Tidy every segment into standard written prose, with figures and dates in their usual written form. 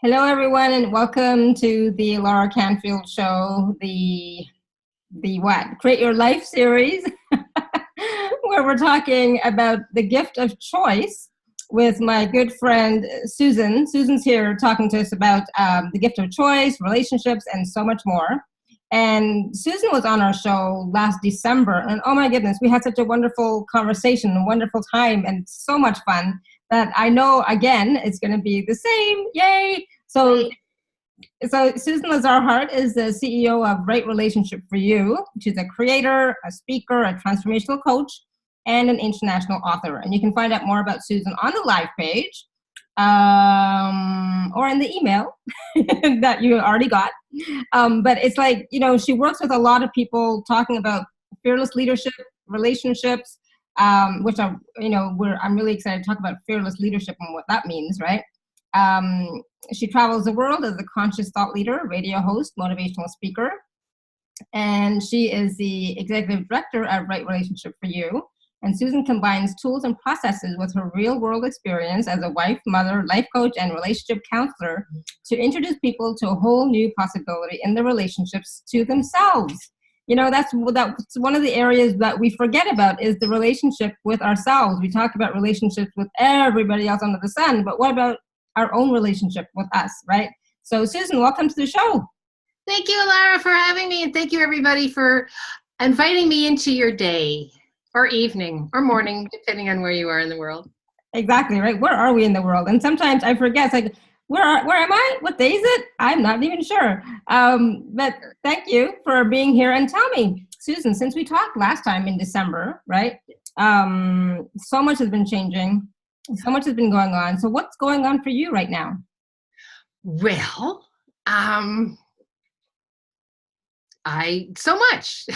Hello, everyone, and welcome to the Laura Canfield Show, the what? Create Your Life series, where we're talking about the gift of choice with my good friend Susan. Susan's here talking to us about the gift of choice, relationships, and so much more. And Susan was on our show last December, and oh my goodness, we had such a wonderful conversation, a wonderful time, and so much fun that I know, again, it's going to be the same. Yay! So Susan Lazar Hart is the CEO of Right Relationship for You. She's a creator, a speaker, a transformational coach, and an international author. And you can find out more about Susan on the live page or in the email that you already got. But it's like, she works with a lot of people talking about fearless leadership, relationships, which I'm really excited to talk about fearless leadership and what that means, right? She travels the world as a conscious thought leader, radio host, motivational speaker, and she is the executive director at Right Relationship for You. And Susan combines tools and processes with her real-world experience as a wife, mother, life coach, and relationship counselor to introduce people to a whole new possibility in their relationships to themselves. That's one of the areas that we forget about is the relationship with ourselves. We talk about relationships with everybody else under the sun, but what about our own relationship with us, right? So Susan, welcome to the show. Thank you, Lara, for having me, and thank you, everybody, for inviting me into your day or evening or morning, depending on where you are in the world. Exactly, right? Where are we in the world? And sometimes I forget, it's like, where am I? What day is it? I'm not even sure. But thank you for being here. And tell me, Susan, since we talked last time in December, right? So much has been changing. So much has been going on. So what's going on for you right now? Well, so much.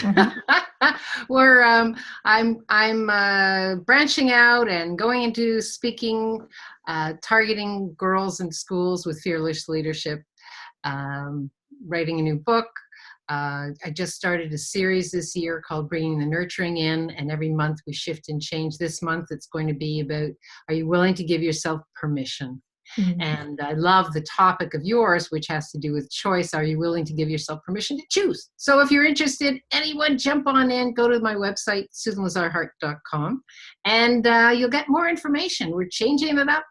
I'm branching out and going into speaking, targeting girls in schools with fearless leadership, writing a new book. I just started a series this year called Bringing the Nurturing In, and every month we shift and change. This month it's going to be about, are you willing to give yourself permission? Mm-hmm. And I love the topic of yours, which has to do with choice. Are you willing to give yourself permission to choose? So if you're interested, anyone jump on in, go to my website, susanlazarhart.com, and you'll get more information. We're changing it up.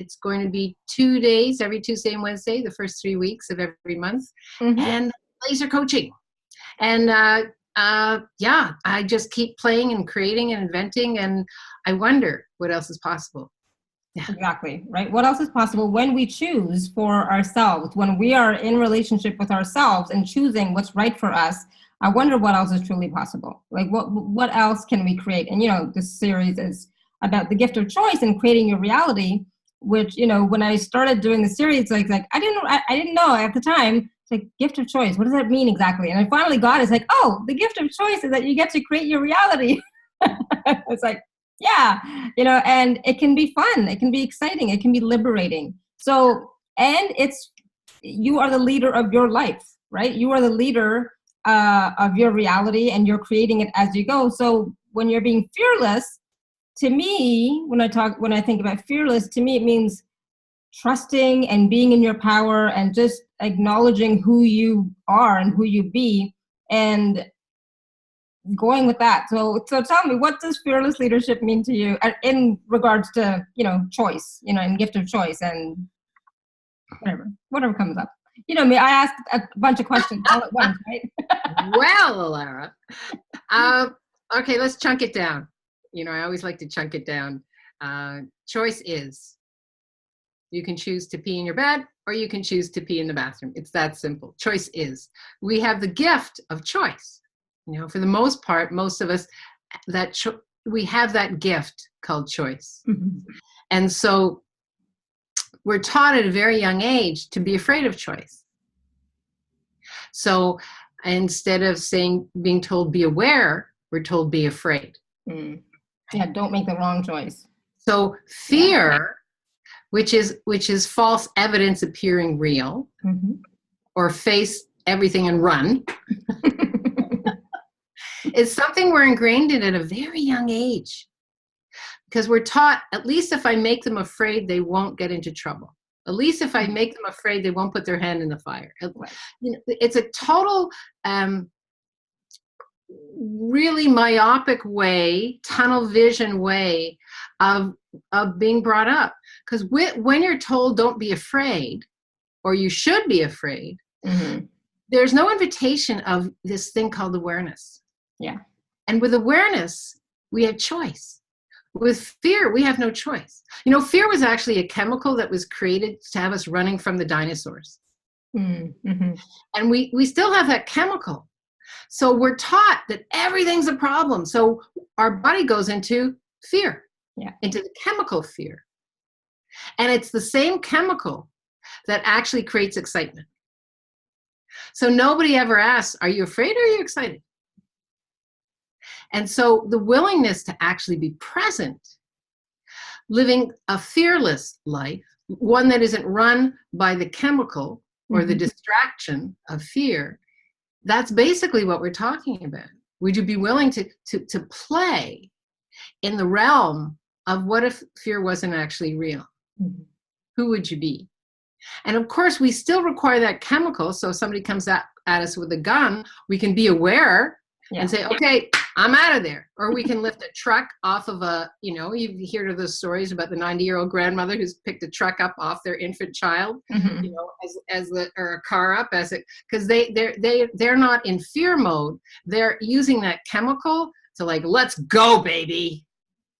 It's going to be 2 days, every Tuesday and Wednesday, the first 3 weeks of every month. Mm-hmm. And laser coaching. And I just keep playing and creating and inventing, and I wonder what else is possible. Yeah. Exactly, right? What else is possible when we choose for ourselves, when we are in relationship with ourselves and choosing what's right for us? I wonder what else is truly possible. Like what else can we create? And this series is about the gift of choice and creating your reality, which, when I started doing the series, like I didn't know at the time. It's like, gift of choice, what does that mean exactly? And I finally got it. It's like, oh, the gift of choice is that you get to create your reality. It's like, yeah, and it can be fun, it can be exciting, it can be liberating. So, and you are the leader of your life, right? You are the leader of your reality, and you're creating it as you go. So when you're being fearless, to me, when I think about fearless, to me it means trusting and being in your power and just acknowledging who you are and who you be and going with that. So tell me, what does fearless leadership mean to you in regards to, choice, and gift of choice and whatever comes up. Me, I asked a bunch of questions all at once, right? Well, Lara. Okay, let's chunk it down. I always like to chunk it down. Choice is, you can choose to pee in your bed or you can choose to pee in the bathroom. It's that simple. Choice is. We have the gift of choice. For the most part, most of us, we have that gift called choice. Mm-hmm. And so we're taught at a very young age to be afraid of choice. So instead of being told be aware, we're told be afraid. Mm. Yeah, don't make the wrong choice. So fear, which is false evidence appearing real, mm-hmm. or face everything and run, is something we're ingrained in at a very young age. Because we're taught, at least if I make them afraid, they won't get into trouble. At least if I make them afraid, they won't put their hand in the fire. Right. You know, it's a total, really myopic way, tunnel vision way of being brought up. Because when you're told don't be afraid, or you should be afraid, Mm-hmm. there's no invitation of this thing called awareness. Yeah. And with awareness, we have choice. With fear, we have no choice. You know, fear was actually a chemical that was created to have us running from the dinosaurs. Mm-hmm. And we still have that chemical. So we're taught that everything's a problem. So our body goes into fear, into the chemical fear. And it's the same chemical that actually creates excitement. So nobody ever asks, are you afraid or are you excited? And so the willingness to actually be present, living a fearless life, one that isn't run by the chemical or the distraction of fear, that's basically what we're talking about. Would you be willing to play in the realm of what if fear wasn't actually real? Mm-hmm. Who would you be? And of course, we still require that chemical. So if somebody comes at us with a gun, we can be aware and say, okay, I'm out of there. Or we can lift a truck off of you hear of those stories about the 90-year-old grandmother who's picked a truck up off their infant child, or a car up because they're not in fear mode. They're using that chemical to let's go, baby.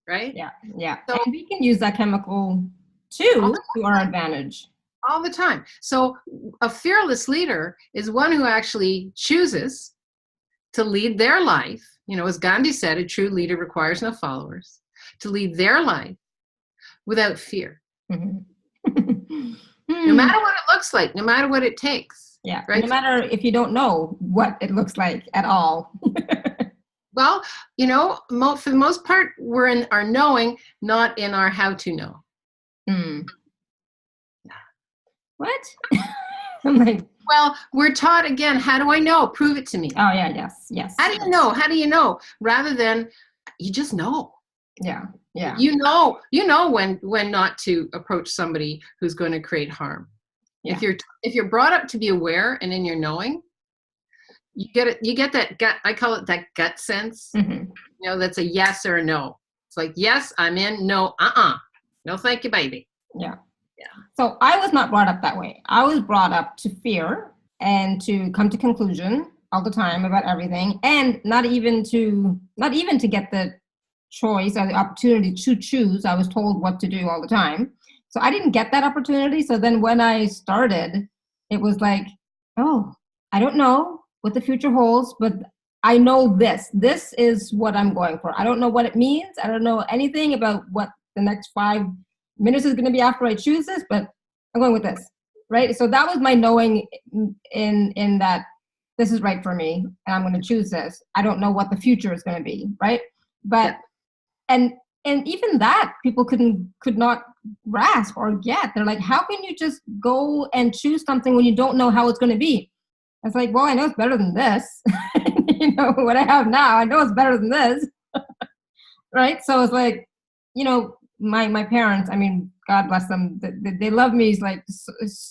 Right? Yeah. Yeah. So and we can use that chemical too to our advantage. All the time. So a fearless leader is one who actually chooses to lead their life. You know, as Gandhi said, a true leader requires no followers, to lead their life without fear. Mm-hmm. No matter what it looks like, no matter what it takes. Yeah. Right? No matter if you don't know what it looks like at all. Well, for the most part, we're in our knowing, not in our how to know. Mm. What? I'm like, well, we're taught again, how do I know? Prove it to me. Oh, yeah, yes. How do you know? How do you know? Rather than you just know. Yeah. You know when not to approach somebody who's going to create harm. Yeah. If you're brought up to be aware and in your knowing, you get that gut, I call it that gut sense. Mm-hmm. That's a yes or a no. It's like, yes, I'm in, no, no, thank you, baby. Yeah. So I was not brought up that way. I was brought up to fear and to come to conclusion all the time about everything, and not even to get the choice or the opportunity to choose. I was told what to do all the time. So I didn't get that opportunity. So then when I started, it was like, oh, I don't know what the future holds, but I know this. This is what I'm going for. I don't know what it means. I don't know anything about what the next 5 minutes is going to be after I choose this, but I'm going with this, right? So that was my knowing in that this is right for me, and I'm going to choose this. I don't know what the future is going to be, right? But and even that people could not grasp or get. They're like, how can you just go and choose something when you don't know how it's going to be? It's like, well, I know it's better than this. What I have now, I know it's better than this, right? So it's like, my parents, I mean, God bless them, they love me. It's like,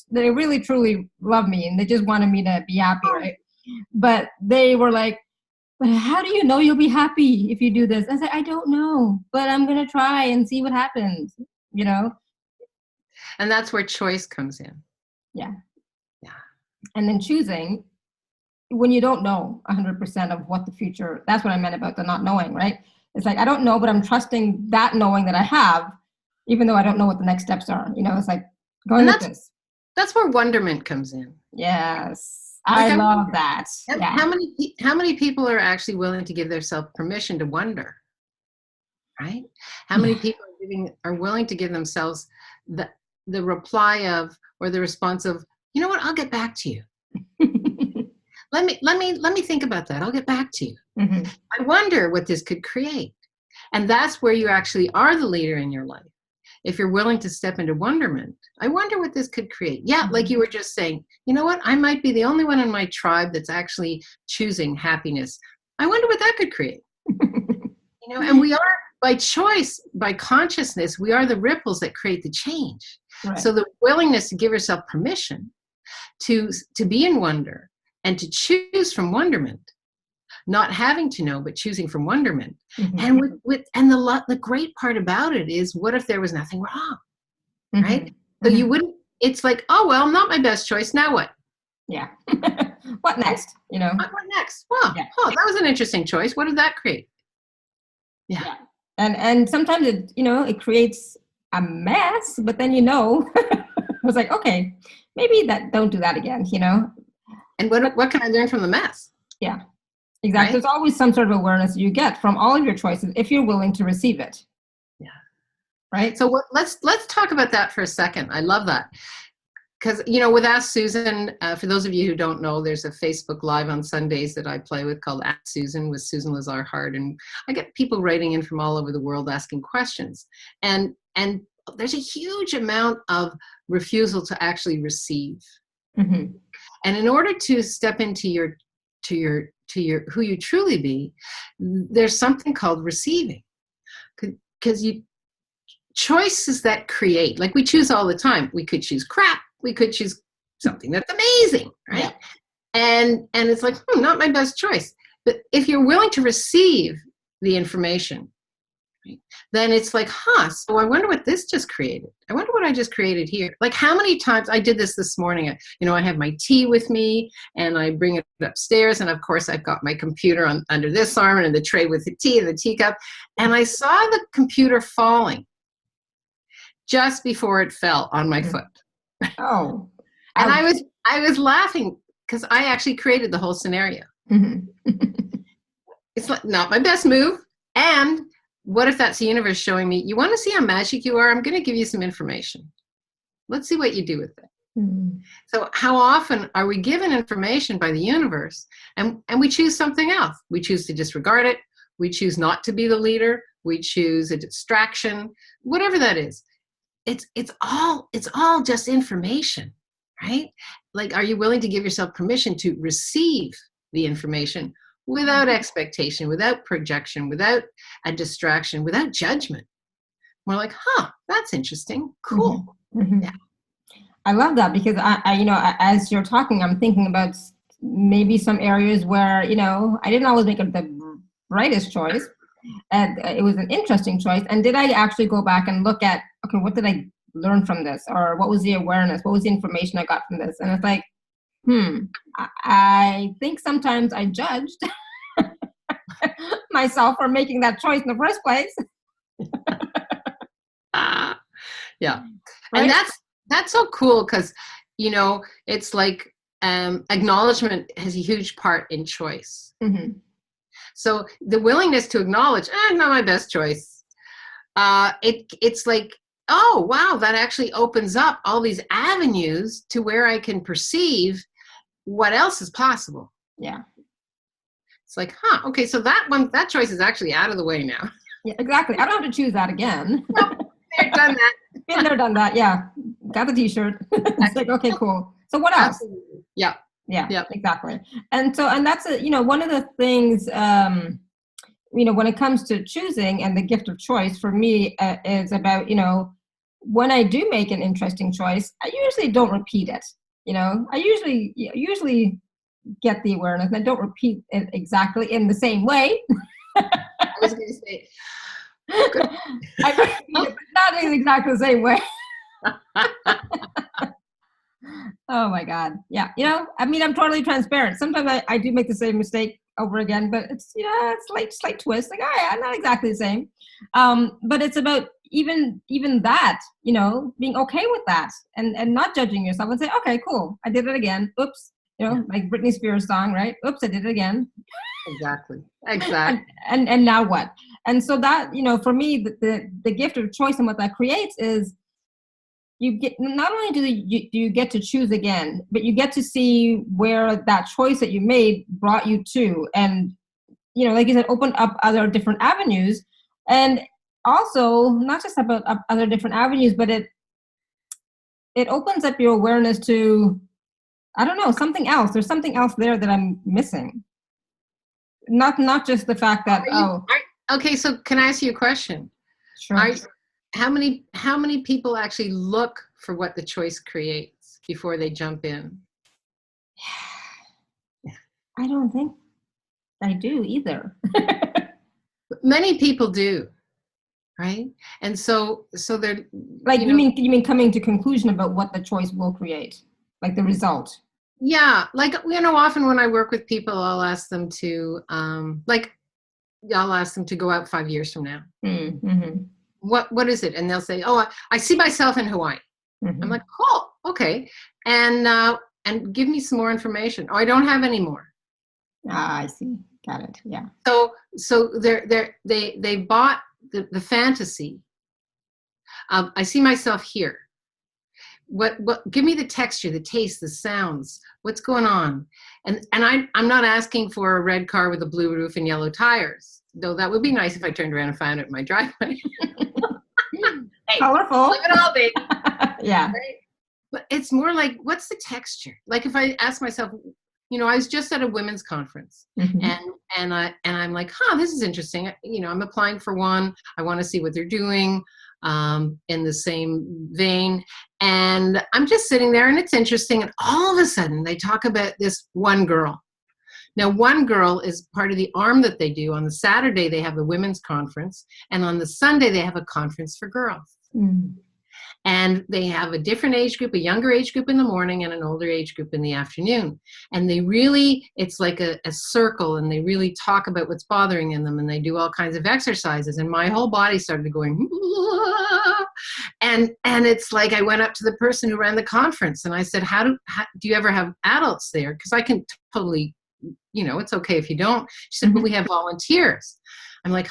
they really, truly love me, and they just wanted me to be happy, right? But they were like, but how do you know you'll be happy if you do this? I said, I don't know, but I'm going to try and see what happens, And that's where choice comes in. Yeah. And then choosing, when you don't know 100% of what the future, that's what I meant about the not knowing, right? It's like, I don't know, but I'm trusting that knowing that I have, even though I don't know what the next steps are. It's like going with this. That's where wonderment comes in. Yes. I love that. Yeah. How many people are actually willing to give themselves permission to wonder? Right? How many people are willing to give themselves the reply of, or the response of, you know what, I'll get back to you. Let me think about that. I'll get back to you. Mm-hmm. I wonder what this could create. And that's where you actually are the leader in your life. If you're willing to step into wonderment, I wonder what this could create. Yeah, like you were just saying, you know what? I might be the only one in my tribe that's actually choosing happiness. I wonder what that could create. And we are, by choice, by consciousness, we are the ripples that create the change. Right. So the willingness to give yourself permission to be in wonder and to choose from wonderment, not having to know, but choosing from wonderment. And the great part about it is, what if there was nothing wrong, right? So you wouldn't, it's like, oh, well, not my best choice. Now what? Yeah. What next? What next? Well, that was an interesting choice. What did that create? Yeah. And sometimes it creates a mess, but then I was like, okay, maybe don't do that again, And what can I learn from the mess? Yeah, exactly. Right? There's always some sort of awareness you get from all of your choices if you're willing to receive it. Yeah. Right. So let's talk about that for a second. I love that. Because, with Ask Susan, for those of you who don't know, there's a Facebook Live on Sundays that I play with called Ask Susan with Susan Lazar Hart. And I get people writing in from all over the world asking questions. And there's a huge amount of refusal to actually receive. And in order to step into your who you truly be, there's something called receiving. Because choices that create, like we choose all the time. We could choose crap. We could choose something that's amazing, right? Yeah. And it's like, not my best choice. But if you're willing to receive the information, right, then it's like, so I wonder what this just created. I wonder what I just created here. Like, how many times I did this morning, I have my tea with me and I bring it upstairs. And of course I've got my computer under this arm and the tray with the tea and the teacup. And I saw the computer falling just before it fell on my foot. Oh. And I was laughing because I actually created the whole scenario. It's not my best move. And what if that's the universe showing me, you want to see how magic you are? I'm going to give you some information. Let's see what you do with it. So how often are we given information by the universe and we choose something else? We choose to disregard it. We choose not to be the leader. We choose a distraction, whatever that is. It's all just information, right? Like, are you willing to give yourself permission to receive the information without expectation, without projection, without a distraction, without judgment? We're like, that's interesting. Cool. Yeah. I love that because I as you're talking, I'm thinking about maybe some areas where, I didn't always make the brightest choice. And it was an interesting choice. And did I actually go back and look at, okay, what did I learn from this? Or what was the awareness? What was the information I got from this? And it's like, I think sometimes I judged myself for making that choice in the first place. Yeah. Right? And that's so cool because, it's like acknowledgement has a huge part in choice. So the willingness to acknowledge, not my best choice. It's like, oh, wow, that actually opens up all these avenues to where I can perceive what else is possible. Yeah. It's like, okay, so that choice is actually out of the way now. Yeah, exactly. I don't have to choose that again. They've done that. Been there, done that. Yeah. Got the t-shirt. It's like, okay, cool. So what else? Absolutely. Yeah. Yeah, exactly. And that's one of the things, when it comes to choosing and the gift of choice for me is about, when I do make an interesting choice, I usually don't repeat it. I usually get the awareness and I don't repeat it exactly in the same way. I was going to say, I repeat it, but not in exactly the same way. Oh my God. Yeah. I'm totally transparent. Sometimes I do make the same mistake over again, but it's, it's slight twist. Like, I'm not exactly the same. But it's about even that, being okay with that and not judging yourself and say, okay, cool. I did it again. Oops. Like Britney Spears song, right? Oops, I did it again. Exactly. And now what? And so that, for me, the gift of choice and what that creates is, you get, not only do you get to choose again, but you get to see where that choice that you made brought you to, and like you said, open up other different avenues, and also not just about other different avenues, but it opens up your awareness to, I don't know, something else. There's something else there that I'm missing. Not just the fact that okay. So can I ask you a question? Sure. How many people actually look for what the choice creates before they jump in? I don't think I do either. Many people do, right? And so they're Like, you mean coming to conclusion about what the choice will create, like the result. Yeah, like, often when I work with people, I'll ask them to go out 5 years from now. Mm-hmm. What is it? And they'll say, oh, I see myself in Hawaii. Mm-hmm. I'm like, cool, okay, and give me some more information. Oh, I don't have any more. Ah, I see. Got it. Yeah. So they bought the fantasy. I see myself here. What give me the texture, the taste, the sounds, what's going on. And I'm not asking for a red car with a blue roof and yellow tires, though that would be nice if I turned around and found it in my driveway. Hey, colorful. Live it all big. Yeah. Right? But it's more like, what's the texture? Like, if I ask myself, I was just at a women's conference, Mm-hmm. and I'm like, this is interesting. I'm applying for one. I want to see what they're doing. In the same vein, and I'm just sitting there, and it's interesting, and all of a sudden they talk about this one girl. Now, one girl is part of the arm that they do. On the Saturday they have the women's conference, and on the Sunday they have a conference for girls. Mm. And they have a different age group, a younger age group in the morning and an older age group in the afternoon. And it's like a circle, and they really talk about what's bothering in them, and they do all kinds of exercises. And my whole body started going, and it's like I went up to the person who ran the conference, and I said, how do you ever have adults there? Because I can totally, it's okay if you don't. She said, but we have volunteers. I'm like,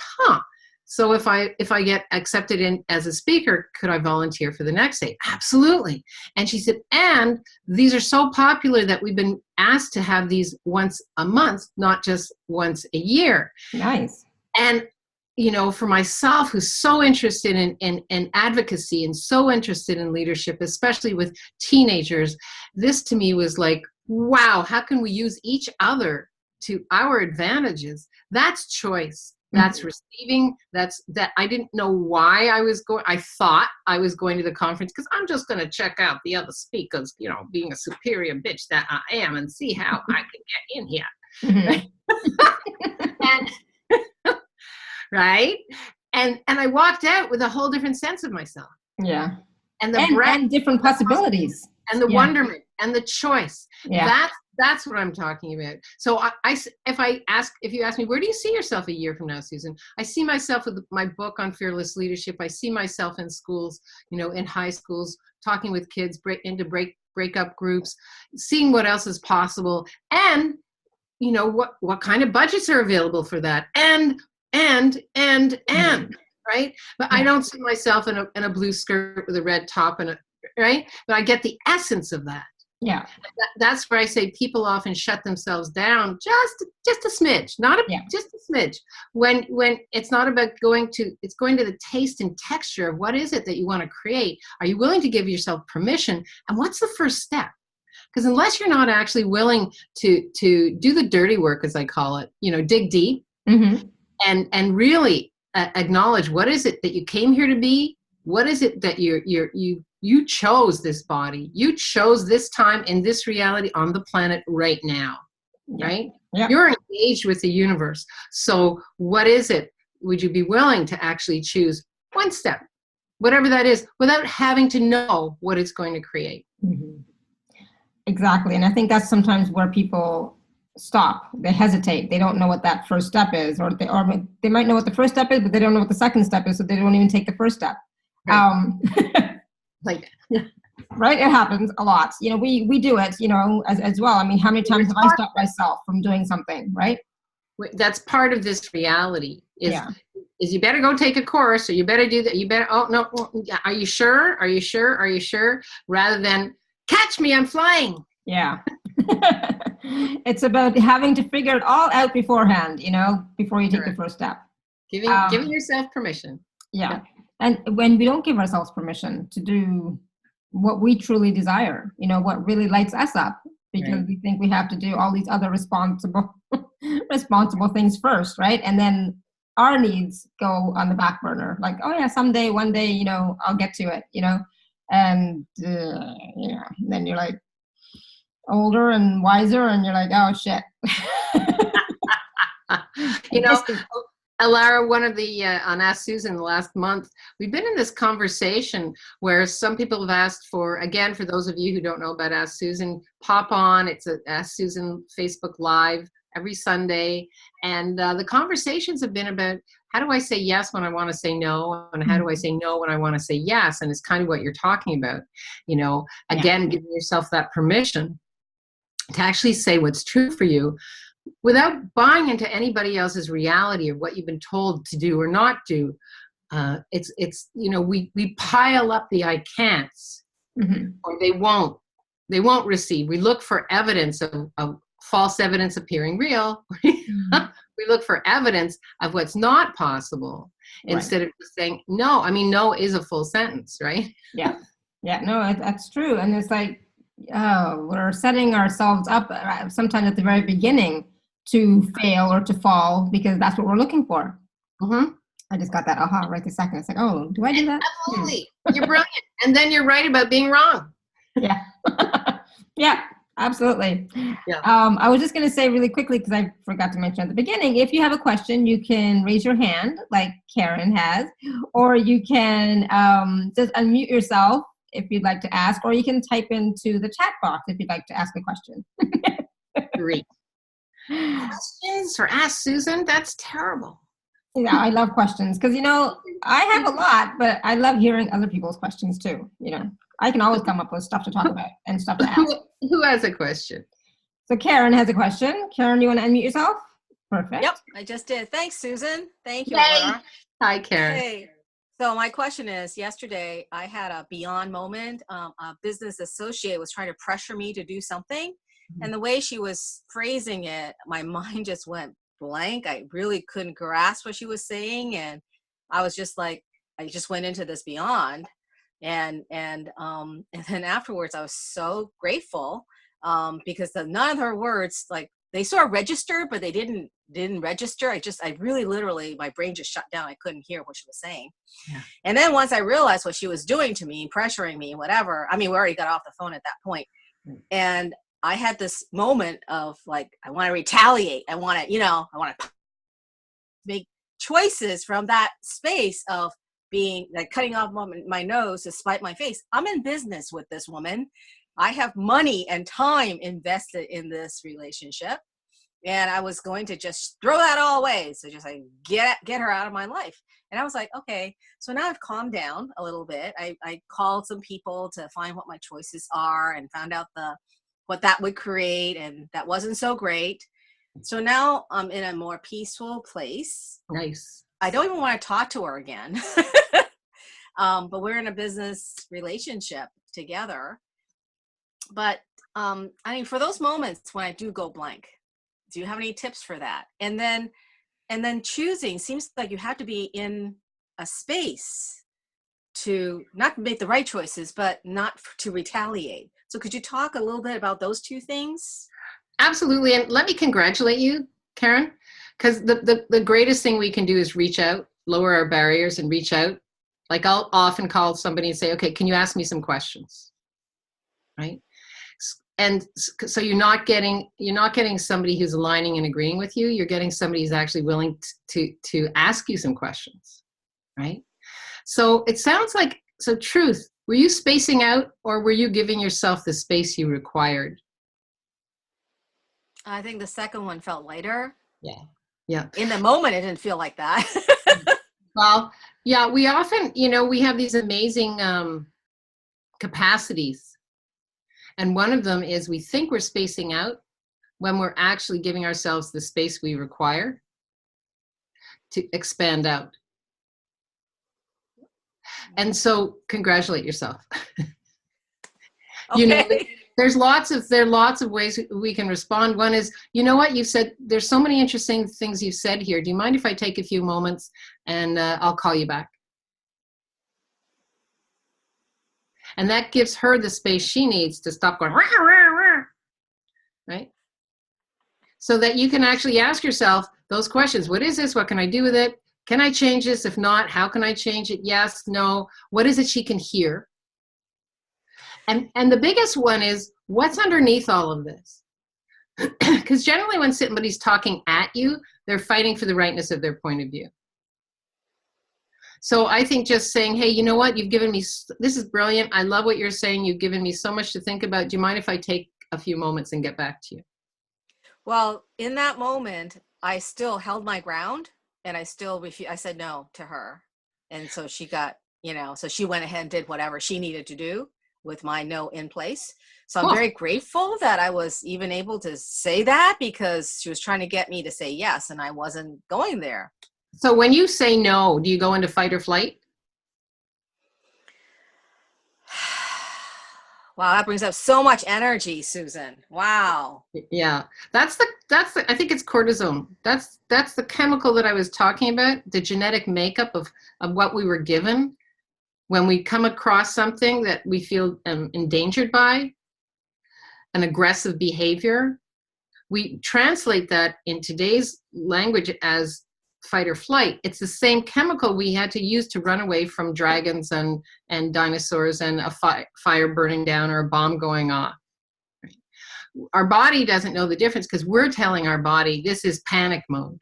So if I get accepted in as a speaker, could I volunteer for the next day? Absolutely. And she said, and these are so popular that we've been asked to have these once a month, not just once a year. Nice. And, for myself, who's so interested in advocacy and so interested in leadership, especially with teenagers, this to me was like, wow, how can we use each other to our advantages? That's choice. That's receiving. That I didn't know why I was going. I thought I was going to the conference because I'm just going to check out the other speakers, being a superior bitch that I am, and see how I can get in here. Mm-hmm. and, right? And I walked out with a whole different sense of myself. Yeah. And the breadth, and different possibilities. And the wonderment and the choice. Yeah. That's what I'm talking about. So if you ask me, where do you see yourself a year from now, Susan? I see myself with my book on fearless leadership. I see myself in schools, in high schools, talking with kids, breakup groups, seeing what else is possible, and what kind of budgets are available for that, and right? But I don't see myself in a blue skirt with a red top right? But I get the essence of that. Yeah. That's where I say people often shut themselves down just a smidge, just a smidge. When it's not about it's going to the taste and texture of what is it that you want to create. Are you willing to give yourself permission? And what's the first step? Because unless you're not actually willing to do the dirty work, as I call it, dig deep, mm-hmm. and really acknowledge what is it that you came here to be. What is it that you chose this body? You chose this time in this reality on the planet right now, right? Yeah. You're engaged with the universe. So what is it? Would you be willing to actually choose one step, whatever that is, without having to know what it's going to create? Mm-hmm. Exactly. And I think that's sometimes where people stop. They hesitate. They don't know what that first step is, or they might know what the first step is, but they don't know what the second step is, so they don't even take the first step. Right. Right, it happens a lot. We do it, as well. I mean, how many times have I stopped myself from doing something, right? That's part of this reality. Is you better go take a course, or you better do that. You better. Oh no, are you sure? Are you sure? Are you sure? Rather than catch me, I'm flying. Yeah. It's about having to figure it all out beforehand, before you take the first step. Giving yourself permission. Yeah. And when we don't give ourselves permission to do what we truly desire, what really lights us up, because we think we have to do all these other responsible things first, right? And then our needs go on the back burner. Like, oh yeah, someday, one day, I'll get to it, And, then you're like older and wiser and you're like, oh shit. You know, Alara, one of the, on Ask Susan last month, we've been in this conversation where some people have asked for, again, for those of you who don't know about Ask Susan, pop on. It's a Ask Susan Facebook Live every Sunday. And the conversations have been about, how do I say yes when I want to say no? And how do I say no when I want to say yes? And it's kind of what you're talking about, again, giving yourself that permission to actually say what's true for you, without buying into anybody else's reality of what you've been told to do or not do. We pile up the I can'ts, or they won't receive. We look for evidence of false evidence appearing real. We look for evidence of what's not possible, instead of just saying no. I mean, no is a full sentence, right? Yeah, no, that's true. And it's like, we're setting ourselves up sometimes at the very beginning to fail or to fall, because that's what we're looking for. I just got that aha right this second. It's like, oh, do I do that? Absolutely. You're brilliant. And then you're right about being wrong. Yeah. Yeah, absolutely. Yeah. I was just going to say really quickly, because I forgot to mention at the beginning, if you have a question, you can raise your hand like Karen has, or you can just unmute yourself if you'd like to ask, or you can type into the chat box if you'd like to ask a question. Great. Questions for Ask Susan? That's terrible. Yeah, I love questions because, I have a lot, but I love hearing other people's questions too. I can always come up with stuff to talk about and stuff to ask. Who has a question? So Karen has a question. Karen, you want to unmute yourself? Perfect. Yep, I just did. Thanks, Susan. Thank you, Hey. Laura. Hi, Karen. Hey. So my question is, yesterday I had a beyond moment. A business associate was trying to pressure me to do something. And the way she was phrasing it, my mind just went blank. I really couldn't grasp what she was saying. And I was just like, I just went into this beyond. And then afterwards, I was so grateful because none of her words, like, they sort of registered, but they didn't register. I really literally, my brain just shut down. I couldn't hear what she was saying. Yeah. And then once I realized what she was doing to me, pressuring me, whatever, I mean, we already got off the phone at that point. And I had this moment of like, I want to retaliate. I want to make choices from that space of being like cutting off my nose to spite my face. I'm in business with this woman. I have money and time invested in this relationship, and I was going to just throw that all away. So just like get her out of my life. And I was like, okay, so now I've calmed down a little bit. I called some people to find what my choices are and found out what that would create, and that wasn't so great. So now I'm in a more peaceful place. Nice. I don't even want to talk to her again. But we're in a business relationship together. But I mean, for those moments when I do go blank, do you have any tips for that? And then choosing, seems like you have to be in a space to not make the right choices, but not to retaliate. So could you talk a little bit about those two things? Absolutely. And let me congratulate you, Karen, because the greatest thing we can do is reach out, lower our barriers and reach out. Like I'll often call somebody and say, okay, can you ask me some questions? Right? And so you're not getting somebody who's aligning and agreeing with you. You're getting somebody who's actually willing to ask you some questions, right? So it sounds like, so truth, were you spacing out or were you giving yourself the space you required? I think the second one felt lighter. Yeah. Yeah. In the moment, it didn't feel like that. Well, yeah, we often, we have these amazing capacities. And one of them is we think we're spacing out when we're actually giving ourselves the space we require to expand out. And so congratulate yourself. Okay. There are lots of ways we can respond. One is, you know what, you said, there's so many interesting things you said here. Do you mind if I take a few moments and I'll call you back? And that gives her the space she needs to stop going, rah, rah, rah, right? So that you can actually ask yourself those questions. What is this? What can I do with it? Can I change this? If not, how can I change it? Yes, no. What is it she can hear? And the biggest one is, what's underneath all of this? Because generally when somebody's talking at you, they're fighting for the rightness of their point of view. So I think just saying, hey, you know what? You've given me, this is brilliant. I love what you're saying. You've given me so much to think about. Do you mind if I take a few moments and get back to you? Well, in that moment, I still held my ground, and I still I said no to her. And so she got, so she went ahead and did whatever she needed to do with my no in place. So I'm very grateful that I was even able to say that, because she was trying to get me to say yes, and I wasn't going there. So when you say no, do you go into fight or flight? Wow, that brings up so much energy, Susan. Wow. Yeah, that's the I think it's cortisone. That's the chemical that I was talking about, the genetic makeup of what we were given when we come across something that we feel endangered by, an aggressive behavior. We translate that in today's language as fight or flight. It's the same chemical we had to use to run away from dragons and dinosaurs and a fire burning down or a bomb going off. Right? Our body doesn't know the difference because we're telling our body this is panic mode.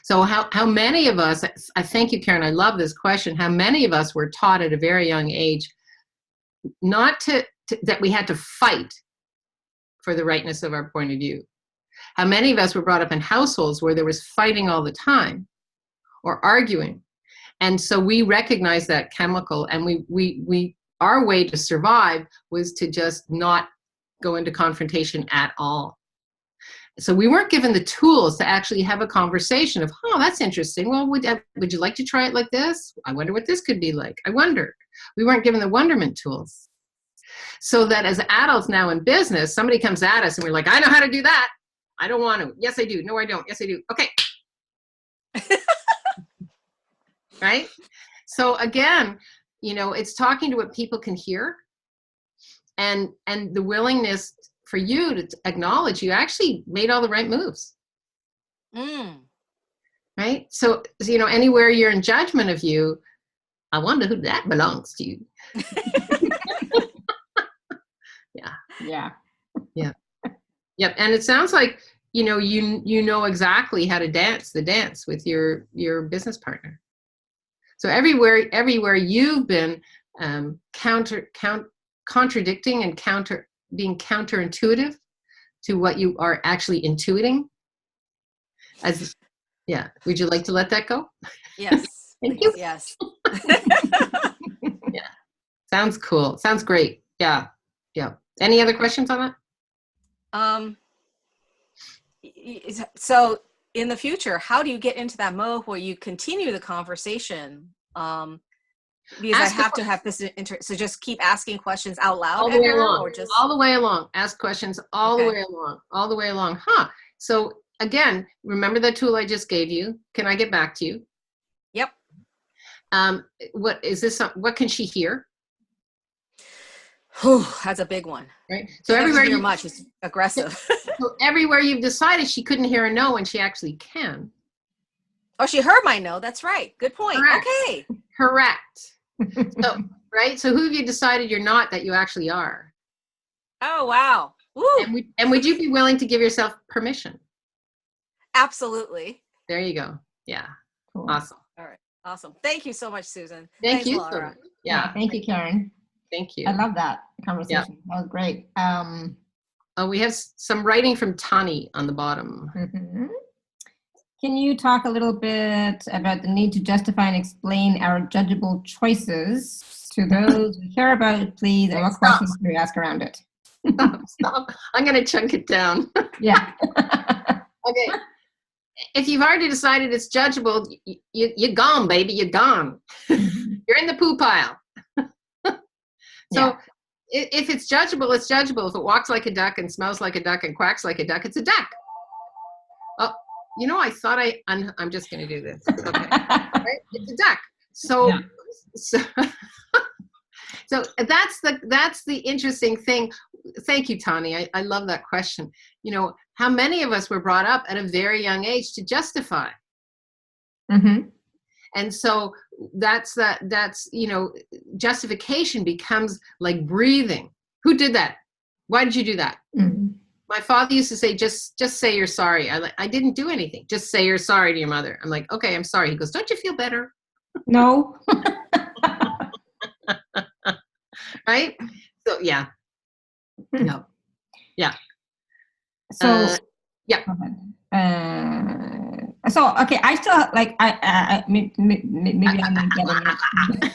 So how many of us, I thank you, Karen, I love this question, how many of us were taught at a very young age not that we had to fight for the rightness of our point of view? How many of us were brought up in households where there was fighting all the time or arguing? And so we recognize that chemical, and we our way to survive was to just not go into confrontation at all. So we weren't given the tools to actually have a conversation of, oh, that's interesting. Well, would you like to try it like this? I wonder what this could be like. I wondered. We weren't given the wonderment tools. So that as adults now in business, somebody comes at us and we're like, I know how to do that. I don't want to. Yes, I do. No, I don't. Yes, I do. Okay. Right? So again, it's talking to what people can hear, and the willingness for you to acknowledge you actually made all the right moves. Right? So, anywhere you're in judgment of you, I wonder who that belongs to. Yeah. Yep. And it sounds like, you know exactly how to dance the dance with your business partner. So everywhere you've been contradicting and being counterintuitive to what you are actually intuiting. Would you like to let that go? Yes. Thank you. Yes. Yeah. Sounds cool. Sounds great. Yeah. Yeah. Any other questions on that? So in the future, how do you get into that mode where you continue the conversation? Because I have to have this so just keep asking questions out loud all the way along, or just all the way along. Ask questions all the way along. So again, remember that tool I just gave you. Can I get back to you? Yep. What is this? What can she hear? That's a big one. Right. So everywhere you much is aggressive. So everywhere you've decided she couldn't hear a no when she actually can. Oh, she heard my no. That's right. Good point. Correct. Okay. Correct. So, right. So who have you decided you're not that you actually are? Oh, wow. Woo. And would you be willing to give yourself permission? Absolutely. There you go. Yeah. Cool. Awesome. All right. Awesome. Thank you so much, Susan. Thanks, you, Laura. Yeah. Thank you, Karen. Thank you. I love that conversation. Yeah. That was great. We have some writing from Tani on the bottom. Mm-hmm. Can you talk a little bit about the need to justify and explain our judgeable choices to those we care about, please, and what questions do we ask around it? Stop. I'm going to chunk it down. Yeah. Okay. If you've already decided it's judgeable, you're gone, baby. You're gone. You're in the poo pile. So if it's judgeable, it's judgeable. If it walks like a duck and smells like a duck and quacks like a duck, it's a duck. Oh, I thought I'm just going to do this. Okay. Right? It's a duck. So that's the interesting thing. Thank you, Tani. I love that question. How many of us were brought up at a very young age to justify? Mm-hmm. And so that's, justification becomes like breathing. Who did that? Why did you do that? Mm-hmm. My father used to say, just say you're sorry. I didn't do anything. Just say you're sorry to your mother. I'm like, okay, I'm sorry. He goes, don't you feel better? No. Right? So yeah. No. Yeah. So yeah. Go ahead. So okay, I still like maybe I'm not getting it.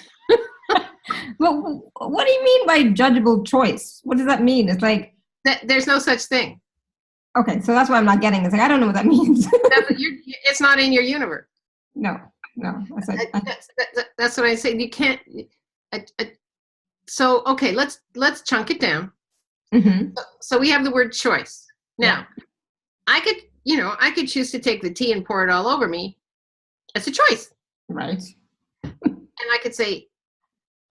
But what do you mean by judgeable choice? What does that mean? It's like there's no such thing. Okay, so that's what I'm not getting. It's like I don't know what that means. It's not in your universe. No. That's what I say. You can't. So okay, let's chunk it down. Mm-hmm. So we have the word choice. Now, I could choose to take the tea and pour it all over me. It's a choice. Right. And I could say,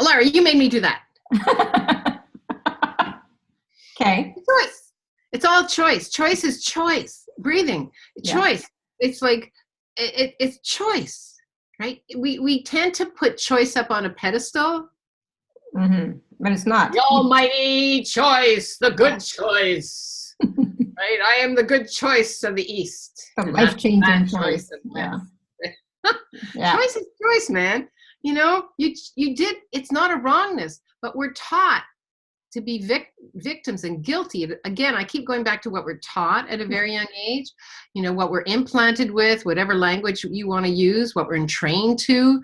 Larry, you made me do that. Okay. Choice. It's all choice. Choice is choice. Breathing. Choice. It's like, it's choice, right? We tend to put choice up on a pedestal. Mm-hmm. But it's not. The almighty choice, the good choice. Right? I am the good choice of the East. The life-changing choice. Yeah. Choice is choice, man. You did, it's not a wrongness, but we're taught to be victims and guilty. Again, I keep going back to what we're taught at a very young age, what we're implanted with, whatever language you want to use, what we're trained to.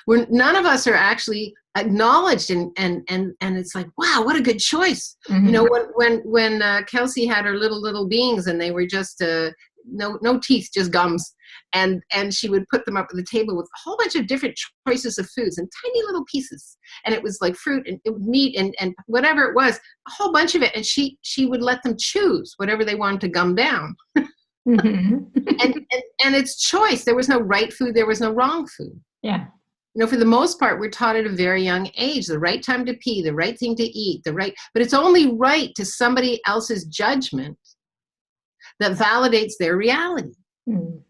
None of us are actually acknowledged, and it's like, wow, what a good choice. Mm-hmm. When Kelsey had her little beings and they were just no teeth, just gums, and she would put them up at the table with a whole bunch of different choices of foods and tiny little pieces, and it was like fruit and meat and whatever it was, a whole bunch of it, and she would let them choose whatever they wanted to gum down. Mm-hmm. and it's choice. There was no right food, there was no wrong food. Yeah. For the most part, we're taught at a very young age, the right time to pee, the right thing to eat, but it's only right to somebody else's judgment that validates their reality. Mm.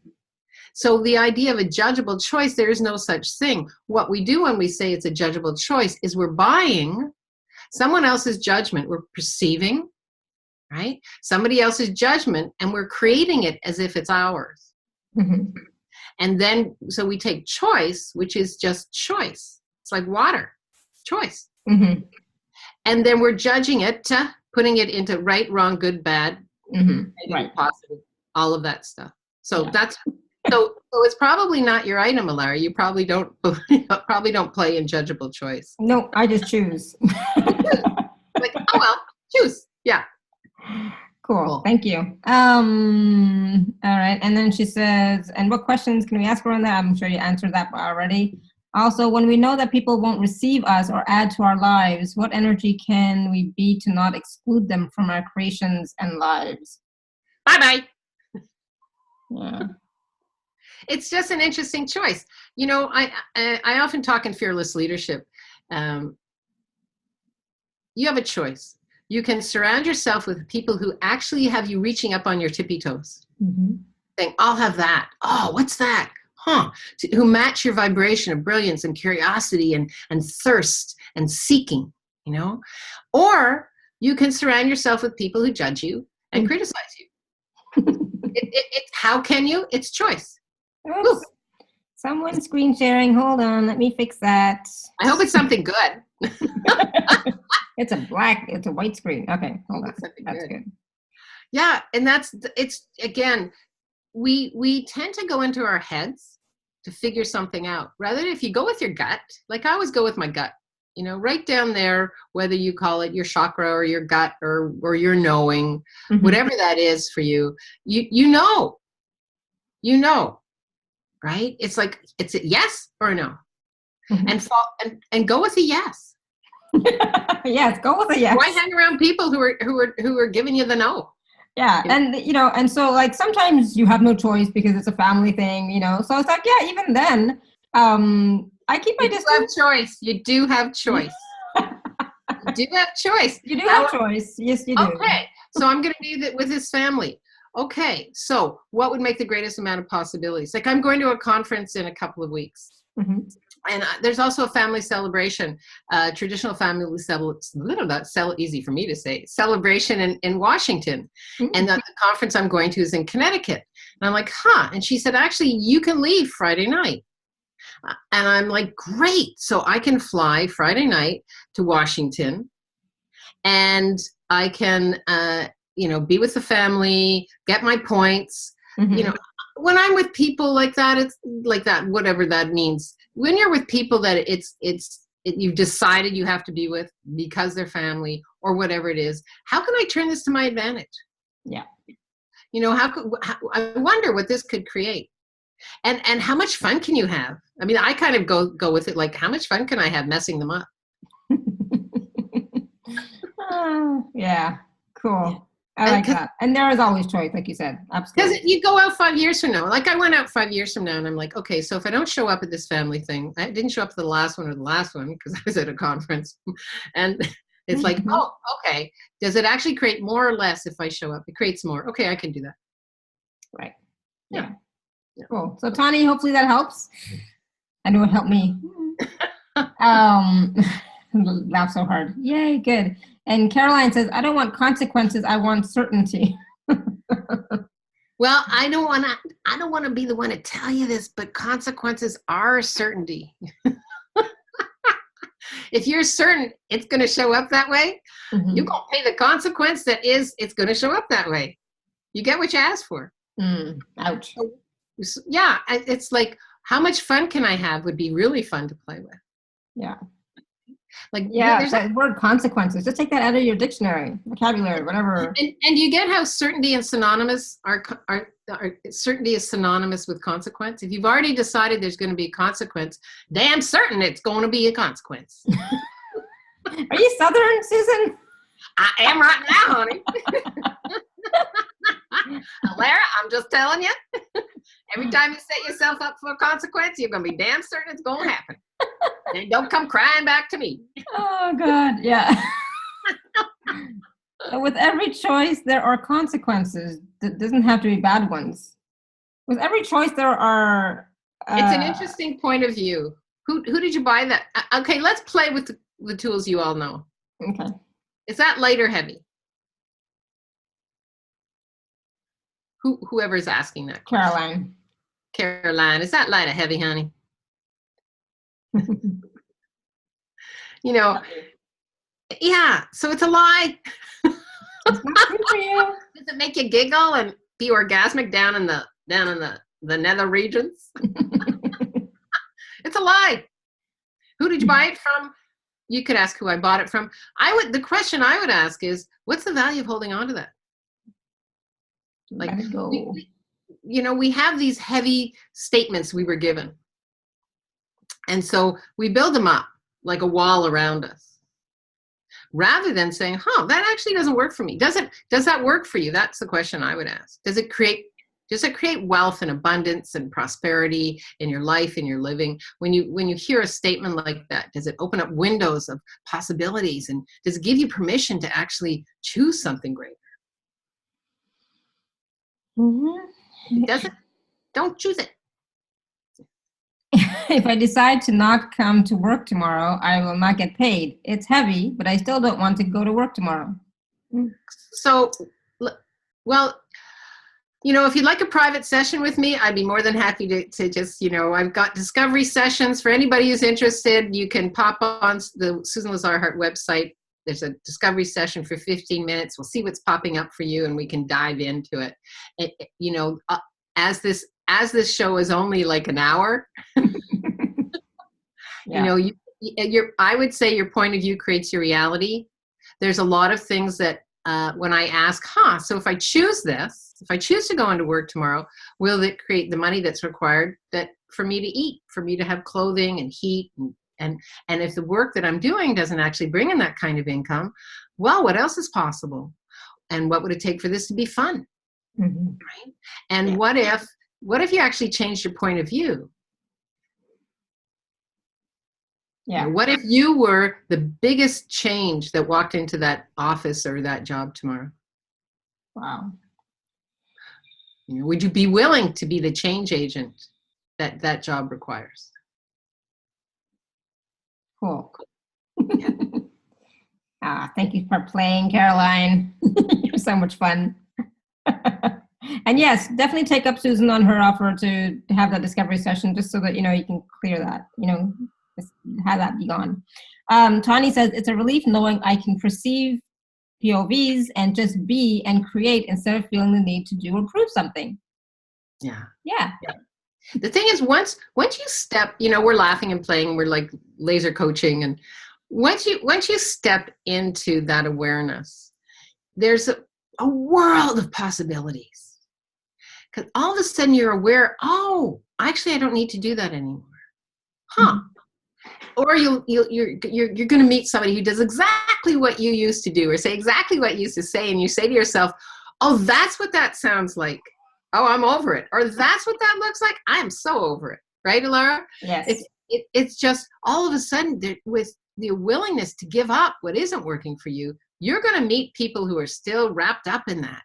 So the idea of a judgeable choice, there is no such thing. What we do when we say it's a judgeable choice is we're buying someone else's judgment. We're perceiving, right? Somebody else's judgment, and we're creating it as if it's ours. Mm-hmm. And then, so we take choice, which is just choice. It's like water, choice. Mm-hmm. And then we're judging it, putting it into right, wrong, good, bad, mm-hmm. Right, positive, all of that stuff. So that's, so it's probably not your item, Larry. You probably don't play in judgeable choice. No, I just choose. Like, oh well, choose. Yeah. Cool. Thank you. All right. And then she says, and what questions can we ask her on that? I'm sure you answered that already. Also, when we know that people won't receive us or add to our lives, what energy can we be to not exclude them from our creations and lives? Bye-bye. Yeah. It's just an interesting choice. I often talk in fearless leadership. You have a choice. You can surround yourself with people who actually have you reaching up on your tippy toes. Mm-hmm. Saying, I'll have that. Oh, what's that? Huh? Who match your vibration of brilliance and curiosity and thirst and seeking, Or you can surround yourself with people who judge you and criticize you. It's how can you? It's choice. Oops. Someone screen sharing. Hold on. Let me fix that. I hope it's something good. It's a white screen. Okay, hold on. That's good. Yeah, and it's again, we tend to go into our heads to figure something out. Rather than if you go with your gut, like I always go with my gut, right down there, whether you call it your chakra or your gut or your knowing, mm-hmm. whatever that is for you, you know, right? It's like, it's a yes or a no. Mm-hmm. And go with a yes. Yes, go with a yes. Why hang around people who are giving you the no? Yeah, and and so like sometimes you have no choice because it's a family thing, So it's like, yeah, even then, I keep my distance. You do have choice. You do have choice. You do have choice. Yes, you do. Okay, so I'm going to do that with his family. Okay, so what would make the greatest amount of possibilities? Like I'm going to a conference in a couple of weeks. Mm-hmm. And there's also a family celebration, traditional family easy for me to say, celebration in Washington. Mm-hmm. And the conference I'm going to is in Connecticut. And I'm like, huh. And she said, actually, you can leave Friday night. And I'm like, great. So I can fly Friday night to Washington, and I can, be with the family, get my points. Mm-hmm. When I'm with people like that, it's like that, whatever that means. When you're with people that you've decided you have to be with because they're family or whatever it is, how can I turn this to my advantage? Yeah. I wonder what this could create. And how much fun can you have? I mean, I kind of go with it like, how much fun can I have messing them up? Yeah, cool. I like that. And there is always choice, like you said. Absolutely. Because you go out 5 years from now. Like I went out 5 years from now, and I'm like, okay, so if I don't show up at this family thing, I didn't show up to the last one because I was at a conference, and it's like, oh, okay. Does it actually create more or less if I show up? It creates more. Okay, I can do that. Right. Yeah. Cool. So Tani, hopefully that helps. I know it helped me. Laugh so hard. Yay, good. And Caroline says, I don't want consequences, I want certainty. Well, I don't want to be the one to tell you this, but consequences are certainty. If you're certain it's going to show up that way, Mm-hmm. you're going to pay the consequence that is it's going to show up that way. You get what you ask for. Ouch. Yeah, it's like, how much fun can I have would be really fun to play with. Yeah. Like, yeah, that word consequences, just take that out of your dictionary, vocabulary, whatever. And you get how certainty and synonymous are certainty is synonymous with consequence. If you've already decided there's going to be a consequence, damn certain it's going to be a consequence. Are you Southern, Susan? I am right now, honey. Lara, I'm just telling you. Every time you set yourself up for a consequence, you're going to be damn certain it's going to happen. And don't come crying back to me. Oh, God, yeah. With every choice, there are consequences. It doesn't have to be bad ones. With every choice, there are... It's an interesting point of view. Who did you buy that? Okay, let's play with the tools you all know. Okay. Is that light or heavy? Whoever's asking that question. Caroline, is that light or heavy, honey? Yeah, so it's a lie. It's not good for you. Does it make you giggle and be orgasmic down in the nether regions? It's a lie. Who did you buy it from? You could ask who I bought it from. The question I would ask is, what's the value of holding on to that? Like, let it go. We have these heavy statements we were given. And so we build them up like a wall around us, rather than saying, that actually doesn't work for me. Does that work for you? That's the question I would ask. Does it create wealth and abundance and prosperity in your life, in your living? When you hear a statement like that, does it open up windows of possibilities, and does it give you permission to actually choose something greater? Mm-hmm. It doesn't. Don't choose it. If I decide to not come to work tomorrow, I will not get paid. It's heavy, but I still don't want to go to work tomorrow. So, well, if you'd like a private session with me, I'd be more than happy to just, I've got discovery sessions for anybody who's interested. You can pop on the Susan Lazar Hart website. There's a discovery session for 15 minutes. We'll see what's popping up for you, and we can dive into it. As this show is only like an hour, yeah. I would say your point of view creates your reality. There's a lot of things that when I ask, so if I choose to go into work tomorrow, will it create the money that's required for me to eat, for me to have clothing and heat, and if the work that I'm doing doesn't actually bring in that kind of income, well, what else is possible? And what would it take for this to be fun? Mm-hmm. Right? And what if you actually changed your point of view? Yeah. What if you were the biggest change that walked into that office or that job tomorrow? Wow. Would you be willing to be the change agent that job requires? Cool. Yeah. Thank you for playing, Caroline. You're so much fun. And yes, definitely take up Susan on her offer to have that discovery session, just so that, you know, you can clear that, you know, just have that be gone. Tani says, it's a relief knowing I can perceive POVs and just be and create instead of feeling the need to do or prove something. Yeah. Yeah. The thing is, once you step, you know, we're laughing and playing, we're like laser coaching, and once you step into that awareness, there's a world of possibilities. Because all of a sudden you're aware, oh, actually, I don't need to do that anymore. Huh. Or you're going to meet somebody who does exactly what you used to do, or say exactly what you used to say, and you say to yourself, oh, that's what that sounds like. Oh, I'm over it. Or that's what that looks like. I'm so over it. Right, Alara? Yes. It's just all of a sudden, with the willingness to give up what isn't working for you, you're going to meet people who are still wrapped up in that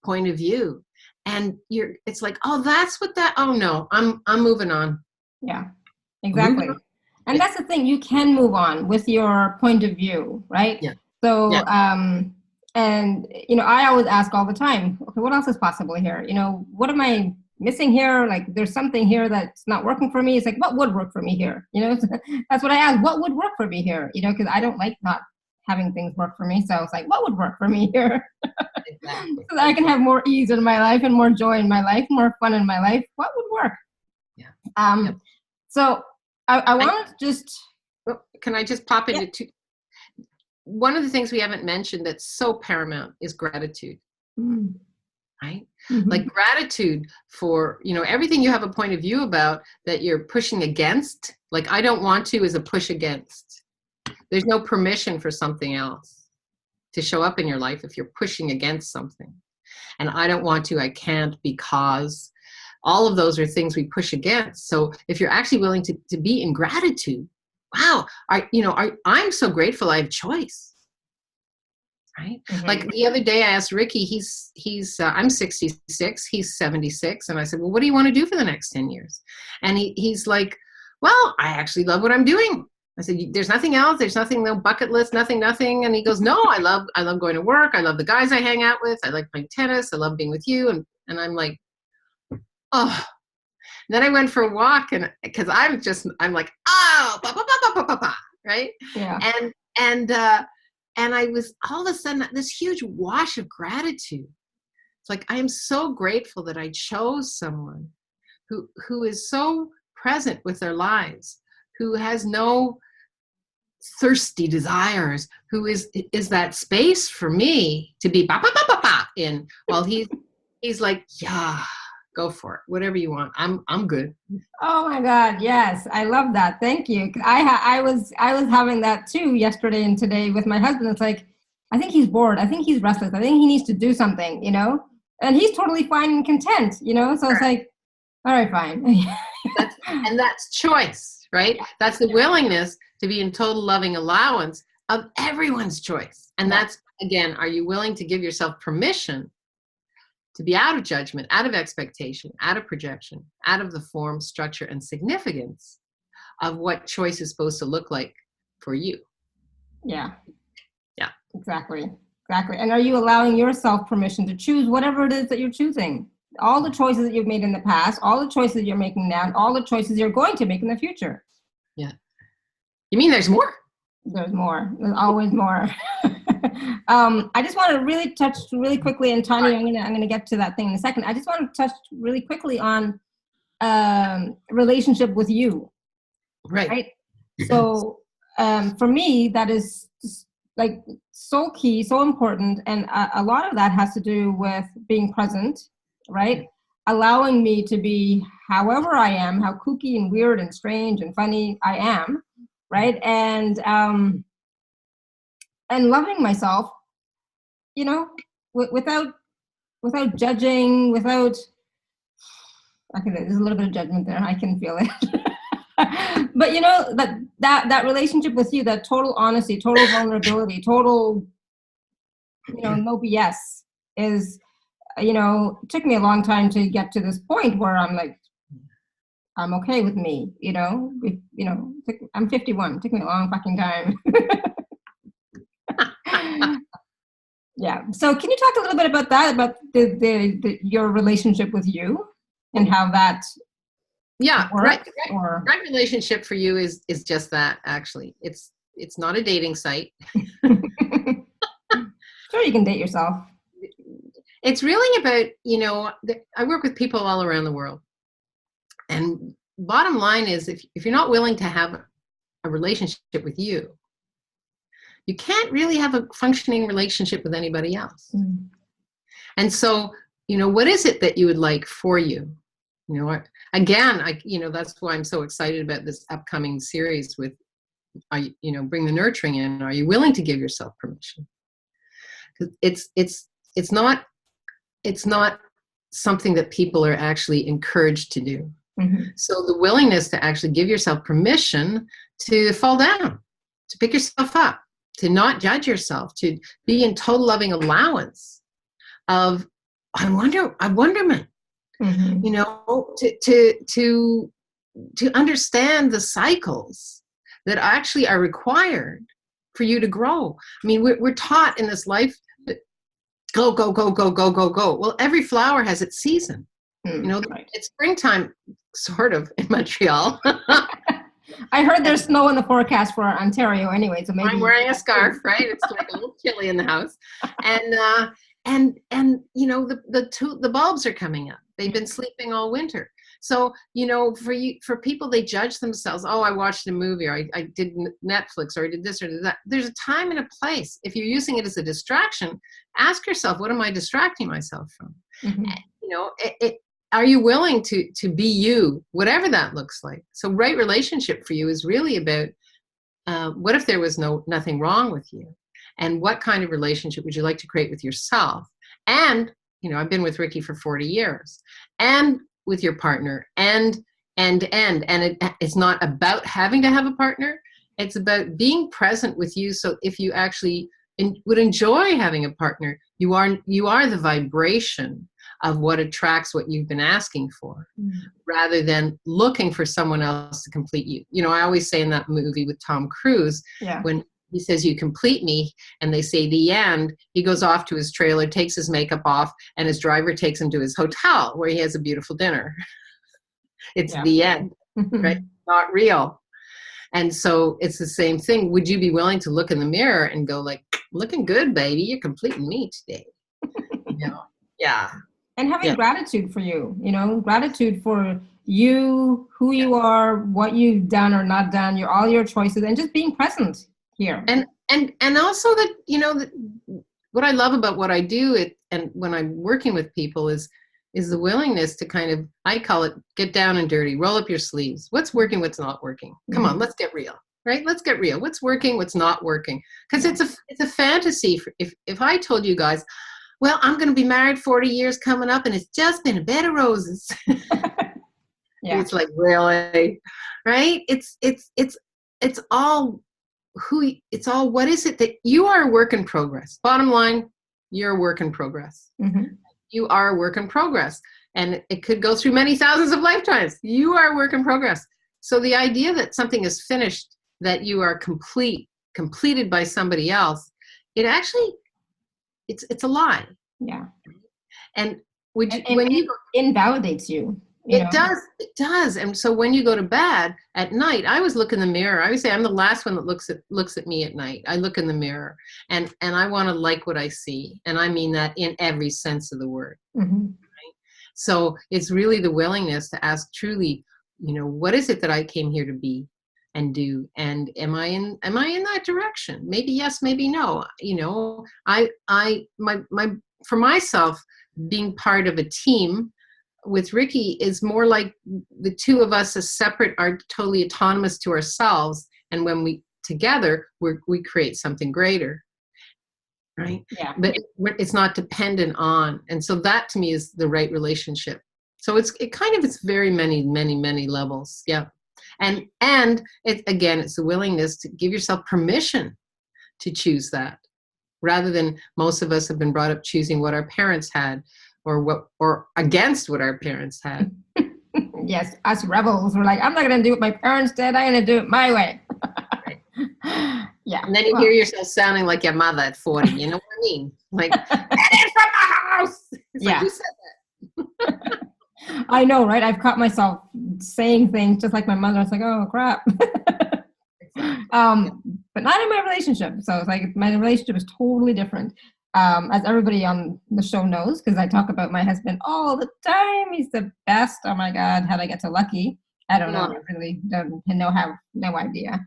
point of view. And it's like, oh, that's what that, oh no, I'm moving on. Yeah, exactly. And that's the thing, you can move on with your point of view, right? Yeah. So, Yeah. and, you know, I always ask all the time, okay, what else is possible here? You know, what am I missing here? Like, there's something here that's not working for me. It's like, what would work for me here? You know, that's what I ask, what would work for me here? You know, because I don't like not having things work for me. So it's like, what would work for me here? Exactly. So that I can have more ease in my life and more joy in my life, more fun in my life. What would work? Yeah. So I want to just... Can I just pop into two? One of the things we haven't mentioned that's so paramount is gratitude. Right? Mm-hmm. Like gratitude for, you know, everything you have a point of view about that you're pushing against. Like, I don't want to is a push against. There's no permission for something else to show up in your life if you're pushing against something. And I don't want to, I can't, because all of those are things we push against. So if you're actually willing to be in gratitude, wow, I'm so grateful I have choice. Right? Mm-hmm. Like the other day I asked Ricky, I'm 66, he's 76. And I said, well, what do you want to do for the next 10 years? And he's like, well, I actually love what I'm doing. I said, there's nothing else. There's nothing, no bucket list, nothing. And he goes, no, I love going to work. I love the guys I hang out with. I like playing tennis. I love being with you. And I'm like, oh. And then I went for a walk, and because I'm like, oh, pa, pa, pa, pa, pa, pa, right? Yeah. And I was all of a sudden this huge wash of gratitude. It's like, I am so grateful that I chose someone who is so present with their lives, who has no thirsty desires, who is that space for me to be ba, ba, ba, ba, ba, in, while he's like, yeah, go for it, whatever you want. I'm good. Oh my God, yes, I love that. Thank you. I was having that too yesterday and today with my husband. It's like, I think he's bored. I think he's restless. I think he needs to do something, you know. And he's totally fine and content, you know. So it's like, all right, fine. And that's choice, right? That's the willingness to be in total loving allowance of everyone's choice. And that's, again, are you willing to give yourself permission to be out of judgment, out of expectation, out of projection, out of the form, structure, and significance of what choice is supposed to look like for you? Yeah. Yeah. Exactly. And are you allowing yourself permission to choose whatever it is that you're choosing? All the choices that you've made in the past, all the choices you're making now, and all the choices you're going to make in the future. Yeah. You mean there's more? There's more. There's always more. I just want to really touch really quickly, and Tanya, I'm gonna get to that thing in a second. I just want to touch really quickly on relationship with you. Right? So for me, that is just, like, so key, so important, and a lot of that has to do with being present, right? Allowing me to be however I am, how kooky and weird and strange and funny I am, right? And loving myself, you know, without judging, without, okay, there's a little bit of judgment there. I can feel it. But you know, that relationship with you, that total honesty, total vulnerability, total, you know, no BS is, you know, it took me a long time to get to this point where I'm like, I'm okay with me, I'm 51. It took me a long fucking time. Yeah. So can you talk a little bit about that, about your relationship with you and how that Right, works? Or right relationship for you is just that. Actually, it's not a dating site. sure, you can date yourself. It's really about, I work with people all around the world, and bottom line is, if you're not willing to have a relationship with you, you can't really have a functioning relationship with anybody else. And so, what is it that you would like for you? Again, that's why I'm so excited about this upcoming series with, bring the nurturing in. Are you willing to give yourself permission? Because it's not something that people are actually encouraged to do. So the willingness to actually give yourself permission to fall down, to pick yourself up, to not judge yourself, to be in total loving allowance of wonderment, to understand the cycles that actually are required for you to grow. I mean, we're taught in this life that go, go, go, go, go, go, go. Well, every flower has its season. Right. It's springtime, sort of, in Montreal. I heard there's snow in the forecast for Ontario anyway, so maybe I'm wearing a scarf, right? It's like a little chilly in the house, and the bulbs are coming up. They've been sleeping all winter. So for people, they judge themselves. Oh, I watched a movie, or I did Netflix, or I did this or did that. There's a time and a place. If you're using it as a distraction, ask yourself, what am I distracting myself from? Are you willing to be you, whatever that looks like? So right relationship for you is really about what if there was nothing wrong with you? And what kind of relationship would you like to create with yourself? And, I've been with Ricky for 40 years, and with your partner, and it's not about having to have a partner. It's about being present with you. So if you actually would enjoy having a partner, you are the vibration of what attracts what you've been asking for, rather than looking for someone else to complete you. I always say in that movie with Tom Cruise, when he says, "You complete me," and they say the end, he goes off to his trailer, takes his makeup off, and his driver takes him to his hotel where he has a beautiful dinner. It's the end, right? Not real. And so it's the same thing. Would you be willing to look in the mirror and go like, "Looking good, baby. You're completing me today." Yeah. And having gratitude for you, gratitude for you, who you are, what you've done or not done, all your choices, and just being present here. And also that, what I love about what I do, and when I'm working with people is the willingness to kind of, I call it, get down and dirty, roll up your sleeves. What's working, what's not working? Come on, let's get real, right? Let's get real. What's working, what's not working? Because it's a fantasy. If I told you guys, well, I'm going to be married 40 years coming up, and it's just been a bed of roses. It's like, really, right? It's all what is it that you are a work in progress. Bottom line, you're a work in progress. You are a work in progress, and it could go through many thousands of lifetimes. You are a work in progress. So the idea that something is finished, that you are completed by somebody else, it actually, it's a lie. Yeah. And it invalidates you. It does. And so when you go to bed at night, I always look in the mirror. I always say I'm the last one that looks at me at night. I look in the mirror, and I want to like what I see. And I mean that in every sense of the word. Right? So it's really the willingness to ask truly, what is it that I came here to be and do? And am I in that direction? Maybe yes, maybe no. For myself, being part of a team with Ricky is more like the two of us as separate are totally autonomous to ourselves. And when we together, we create something greater, right? Yeah. But it's not dependent on. And so that to me is the right relationship. So it's very many, many, many levels. Yeah. And it's the willingness to give yourself permission to choose that, rather than most of us have been brought up choosing what our parents had, or against what our parents had. Yes, us rebels were like, I'm not going to do what my parents did. I'm going to do it my way. Right. Yeah. And then you hear yourself sounding like your mother at 40. You know what I mean? Like, get it from my house. It's like, who said that? I know, right? I've caught myself saying things just like my mother. It's like, oh, crap. Exactly. But not in my relationship. So it's like my relationship is totally different. As everybody on the show knows, because I talk about my husband all the time. He's the best. Oh my God, how'd I get so lucky? I don't know. I really don't have no idea.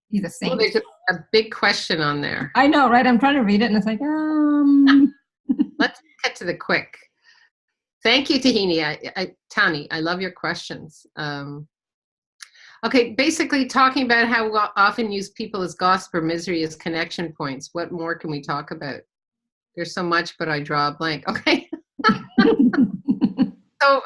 He's a saint. Well, there's a big question on there. I know, right? I'm trying to read it, and it's like, Let's get to the quick. Thank you, Tani. I love your questions. Okay, basically talking about how we often use people as gossip or misery as connection points. What more can we talk about? There's so much, but I draw a blank. Okay. So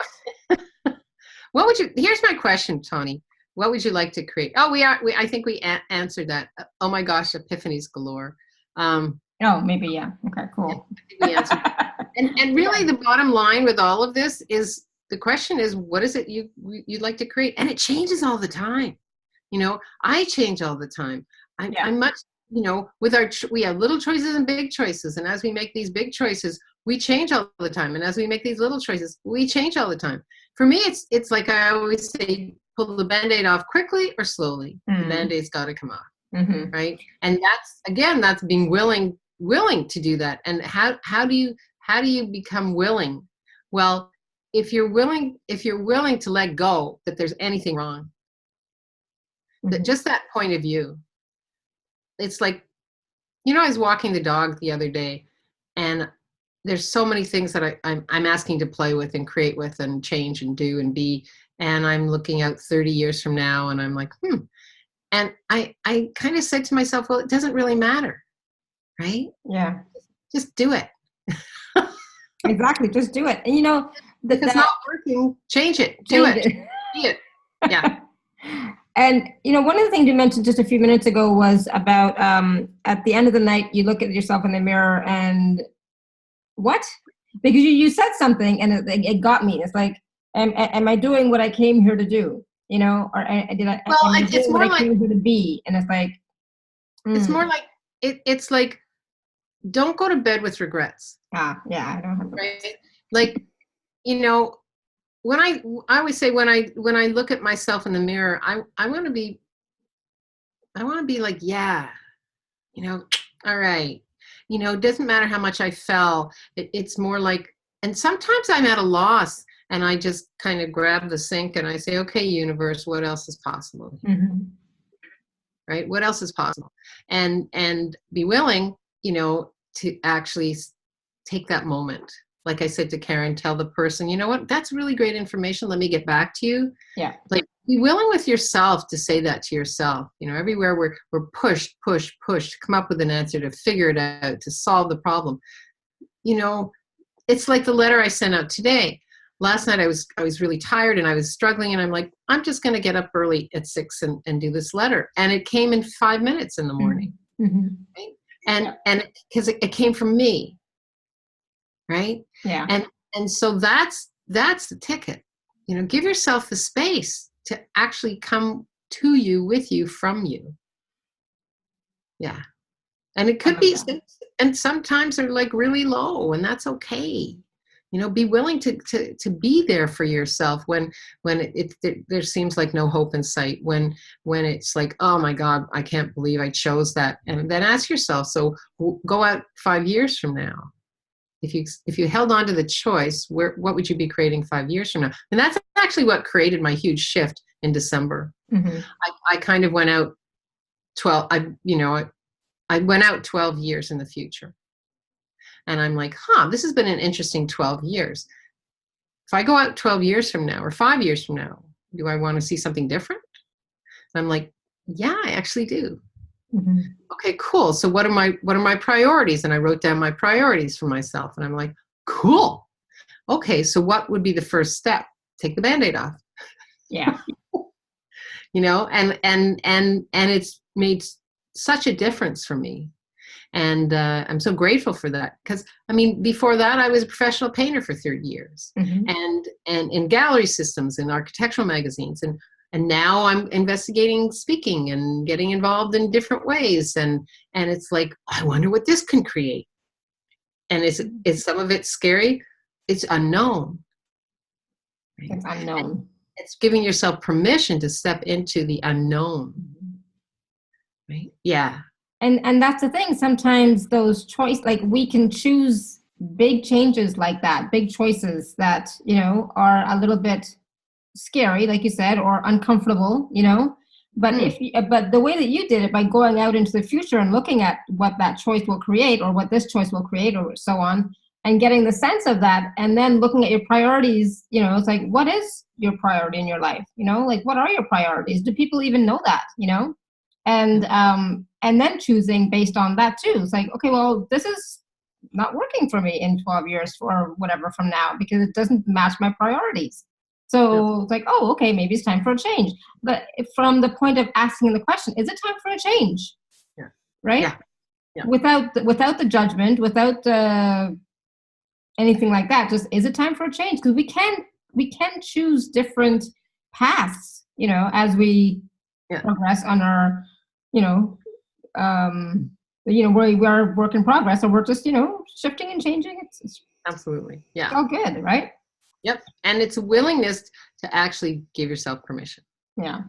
what would you, here's my question, Tani. What would you like to create? Oh, I think we answered that. Oh my gosh, epiphanies galore. Oh, maybe, yeah. Okay, cool. I think we answered that. And really the bottom line with all of this is, the question is, what is it you'd like to create? And it changes all the time. You know, I change all the time. I'm much, you know, we have little choices and big choices. And as we make these big choices, we change all the time. And as we make these little choices, we change all the time. For me, it's like I always say, pull the Band-Aid off quickly or slowly. The Band-Aid's got to come off, right? And that's being willing to do that. And how do you become willing? Well, if you're willing to let go that there's anything wrong, that just that point of view, it's like, you know, I was walking the dog the other day, and there's so many things that I'm asking to play with and create with and change and do and be, and I'm looking out 30 years from now, and I'm like, and I kind of said to myself, well, it doesn't really matter, right? Yeah. Just do it. Exactly. Just do it. And you know, if it's not working, change it. Do it. Be it. Yeah. And you know, one of the things you mentioned just a few minutes ago was about at the end of the night, you look at yourself in the mirror and what? Because you said something and it got me. It's like, am I doing what I came here to do? You know, or did I? Well, it's more like I came here to be. And it's like, it's more like it's like, don't go to bed with regrets. Yeah, I don't have regrets. Right? Like, you know, when I always say when I look at myself in the mirror, I want to be like, yeah, you know, all right, you know, it doesn't matter how much I fell. It's more like, and sometimes I'm at a loss, and I just kind of grab the sink and I say, okay, universe, what else is possible? Right? What else is possible? And be willing, you know, to actually take that moment. Like I said to Karen, tell the person, you know what, that's really great information. Let me get back to you. Yeah. Like, be willing with yourself to say that to yourself. You know, everywhere we're pushed to come up with an answer, to figure it out, to solve the problem. You know, it's like the letter I sent out today. Last night I was really tired and I was struggling, and I'm like, I'm just going to get up early at 6 and do this letter. And it came in 5 minutes in the morning. Right? And because it came from me. Right? Yeah. And so that's the ticket. You know, give yourself the space to actually come to you, with you, from you. Yeah. And it could be, and sometimes they're like really low, and that's okay. You know, be willing to be there for yourself when there seems like no hope in sight, when it's like, oh my God, I can't believe I chose that. And then ask yourself, so go out 5 years from now. If you held on to the choice, what would you be creating 5 years from now? And that's actually what created my huge shift in December. I kind of went out 12. I went out 12 years in the future, and I'm like, this has been an interesting 12 years. If I go out 12 years from now or 5 years from now, do I want to see something different? And I'm like, yeah, I actually do. Okay, cool. So what are my priorities? And I wrote down my priorities for myself. And I'm like, cool. Okay, so what would be the first step? Take the Band-Aid off. Yeah. You know, and it's made such a difference for me. And I'm so grateful for that, because I mean, before that, I was a professional painter for 30 years, and in gallery systems and architectural magazines, and now I'm investigating speaking and getting involved in different ways, and it's like, I wonder what this can create. And is some of it scary? It's unknown. Right? It's unknown. And it's giving yourself permission to step into the unknown. Right? Yeah. And that's the thing. Sometimes those like we can choose big changes like that, big choices that, are a little bit scary, like you said, or uncomfortable, but but the way that you did it, by going out into the future and looking at what that choice will create, or what this choice will create, or so on, and getting the sense of that, and then looking at your priorities, it's like, what is your priority in your life? Like, what are your priorities? Do people even know that? And then choosing based on that too. It's like, okay, well, this is not working for me in 12 years or whatever from now, because it doesn't match my priorities. So it's like, oh, okay, maybe it's time for a change. But from the point of asking the question, is it time for a change? Yeah. Right? Yeah. Yeah. Without the judgment, without anything like that, just, is it time for a change? Because we can choose different paths, as we progress on our, where we are work in progress, or we're just, shifting and changing. It's absolutely, yeah, all good, right? Yep. And it's a willingness to actually give yourself permission. Yeah.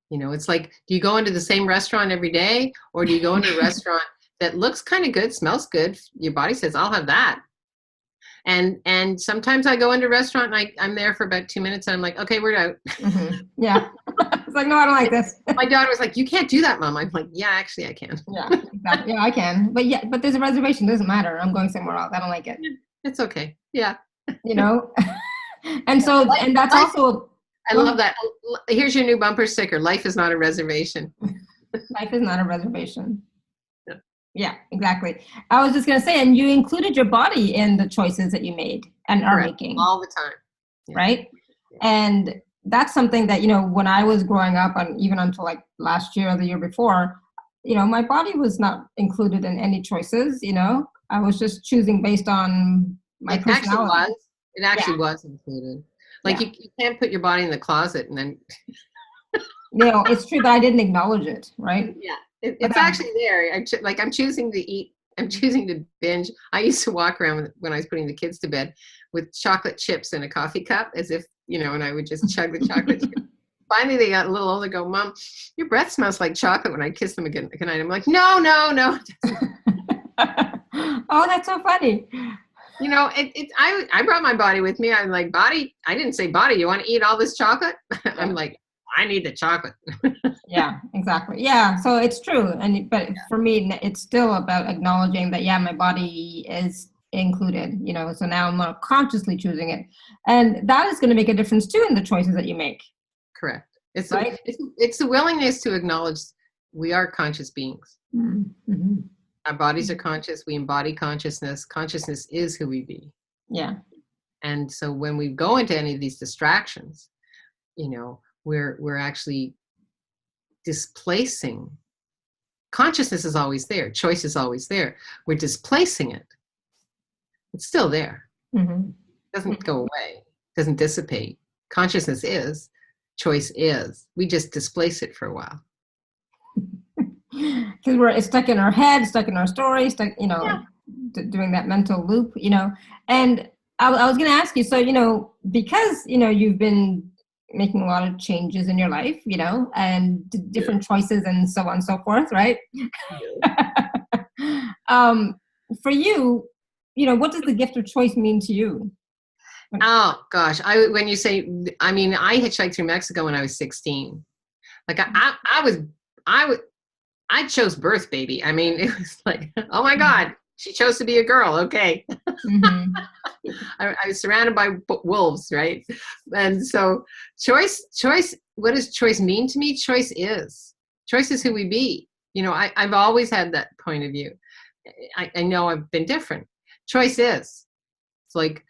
It's like, do you go into the same restaurant every day, or do you go into a restaurant that looks kind of good, smells good, your body says, I'll have that. And sometimes I go into a restaurant and I'm there for about 2 minutes and I'm like, okay, we're out. Yeah. It's like, no, I don't like this. My daughter was like, you can't do that, Mom. I'm like, yeah, actually I can. Yeah, exactly. Yeah, I can. But there's a reservation. It doesn't matter. I'm going somewhere else. I don't like it. It's okay. Yeah. And so, and that's also, I love that. Here's your new bumper sticker. Life is not a reservation. Life is not a reservation. Yeah, exactly. I was just going to say, and you included your body in the choices that you made and are making. All the time. Yeah. Right? Yeah. And that's something that, when I was growing up, and even until like last year or the year before, my body was not included in any choices, I was just choosing based on my personality. It actually was included. Like you can't put your body in the closet and then. It's true, but I didn't acknowledge it, right? Yeah. It's actually there. I'm choosing to eat. I'm choosing to binge. I used to walk around when I was putting the kids to bed with chocolate chips in a coffee cup, as if, and I would just chug the chocolate chips. Finally, they got a little older. Go, Mom, your breath smells like chocolate. When I kiss them again tonight, I'm like, no. Oh, that's so funny. I brought my body with me. I'm like, body. I didn't say, body, you want to eat all this chocolate? I'm like, I need the chocolate. Yeah, exactly. Yeah, so it's true. But for me, it's still about acknowledging that, my body is included, so now I'm not consciously choosing it. And that is going to make a difference too in the choices that you make. Correct. It's the willingness to acknowledge we are conscious beings. Mm-hmm. Our bodies are conscious. We embody consciousness. Consciousness is who we be. Yeah. And so when we go into any of these distractions, we're actually displacing. Consciousness is always there. Choice is always there. We're displacing it. It's still there. Mm-hmm. It doesn't go away. It doesn't dissipate. Consciousness is. Choice is. We just displace it for a while. Because it's stuck in our head, stuck in our story, stuck, doing that mental loop, And I was going to ask you, so, because, you've been making a lot of changes in your life, and different choices and so on and so forth, right? For you, what does the gift of choice mean to you? Oh gosh, I hitchhiked through Mexico when I was 16. Like I chose birth, baby. I mean, it was like, oh my God, she chose to be a girl. Okay. Mm-hmm. I was surrounded by wolves, right? And so choice, what does choice mean to me? Choice is who we be. I've always had that point of view. I know I've been different. Choice is. It's like,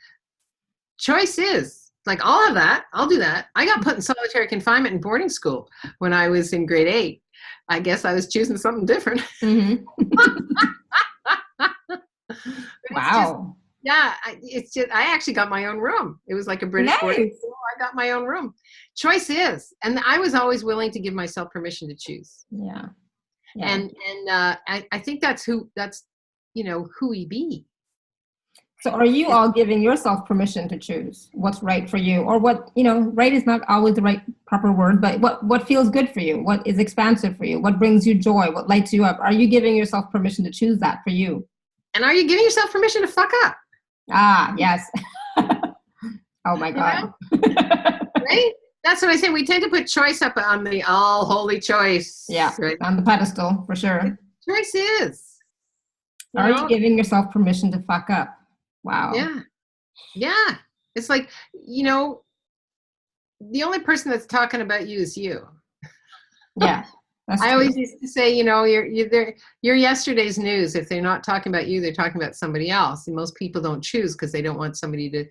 choice is. Like, I'll have that. I'll do that. I got put in solitary confinement in boarding school when I was in grade 8. I guess I was choosing something different. Mm-hmm. Wow. It's just, I actually got my own room. It was like a British boarding school. I got my own room. Choice is, and I was always willing to give myself permission to choose. Yeah. And I think that's who we be. So are you all giving yourself permission to choose what's right for you, or what, right is not always the right proper word, but what feels good for you? What is expansive for you? What brings you joy? What lights you up? Are you giving yourself permission to choose that for you? And are you giving yourself permission to fuck up? Ah, yes. Oh my God. Right? That's what I say. We tend to put choice up on the all holy choice. Yeah, right? On the pedestal, for sure. Choice is. Are you giving yourself permission to fuck up? Wow. Yeah. Yeah. It's like, the only person that's talking about you is you. Yeah. I always used to say, you're yesterday's news. If they're not talking about you, they're talking about somebody else. And most people don't choose because they don't want somebody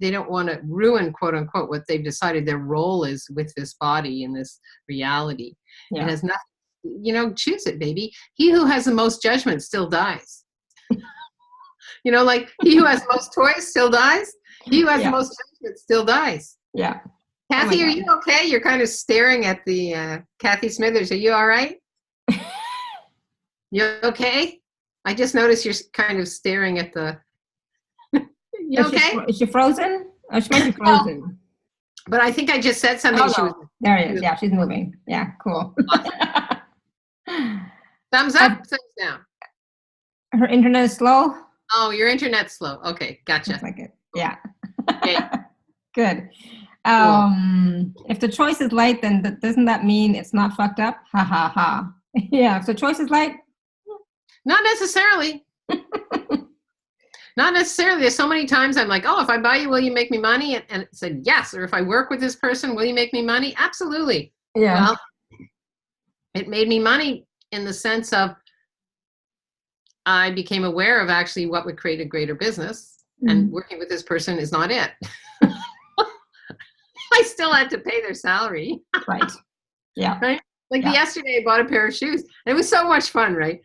they don't want to ruin, quote unquote, what they've decided their role is with this body and this reality. Yeah. It has nothing, choose it, baby. He who has the most judgment still dies. Like he who has the most toys still dies. He who has the most judgment still dies. Yeah. Kathy, are you okay? You're kind of staring at the Kathy Smithers. Are you all right? You okay? I just noticed you're kind of staring at the. You okay? Is she frozen? Oh, she might be frozen. No. But I think I just said something. Oh, no. There it is. Yeah, she's moving. Yeah, cool. Thumbs up, thumbs down. Her internet is slow? Oh, your internet's slow. Okay, gotcha. Looks like it. Yeah. Okay. Good. If the choice is light, then doesn't that mean it's not fucked up? Ha ha ha. Yeah. So choice is light? Not necessarily. Not necessarily. There's so many times I'm like, oh, if I buy you, will you make me money? And it said yes. Or if I work with this person, will you make me money? Absolutely. Yeah. Well, it made me money in the sense of I became aware of actually what would create a greater business. Mm-hmm. And working with this person is not it. I still had to pay their salary. Right. Yeah. Right. Like yesterday, I bought a pair of shoes. And it was so much fun, right?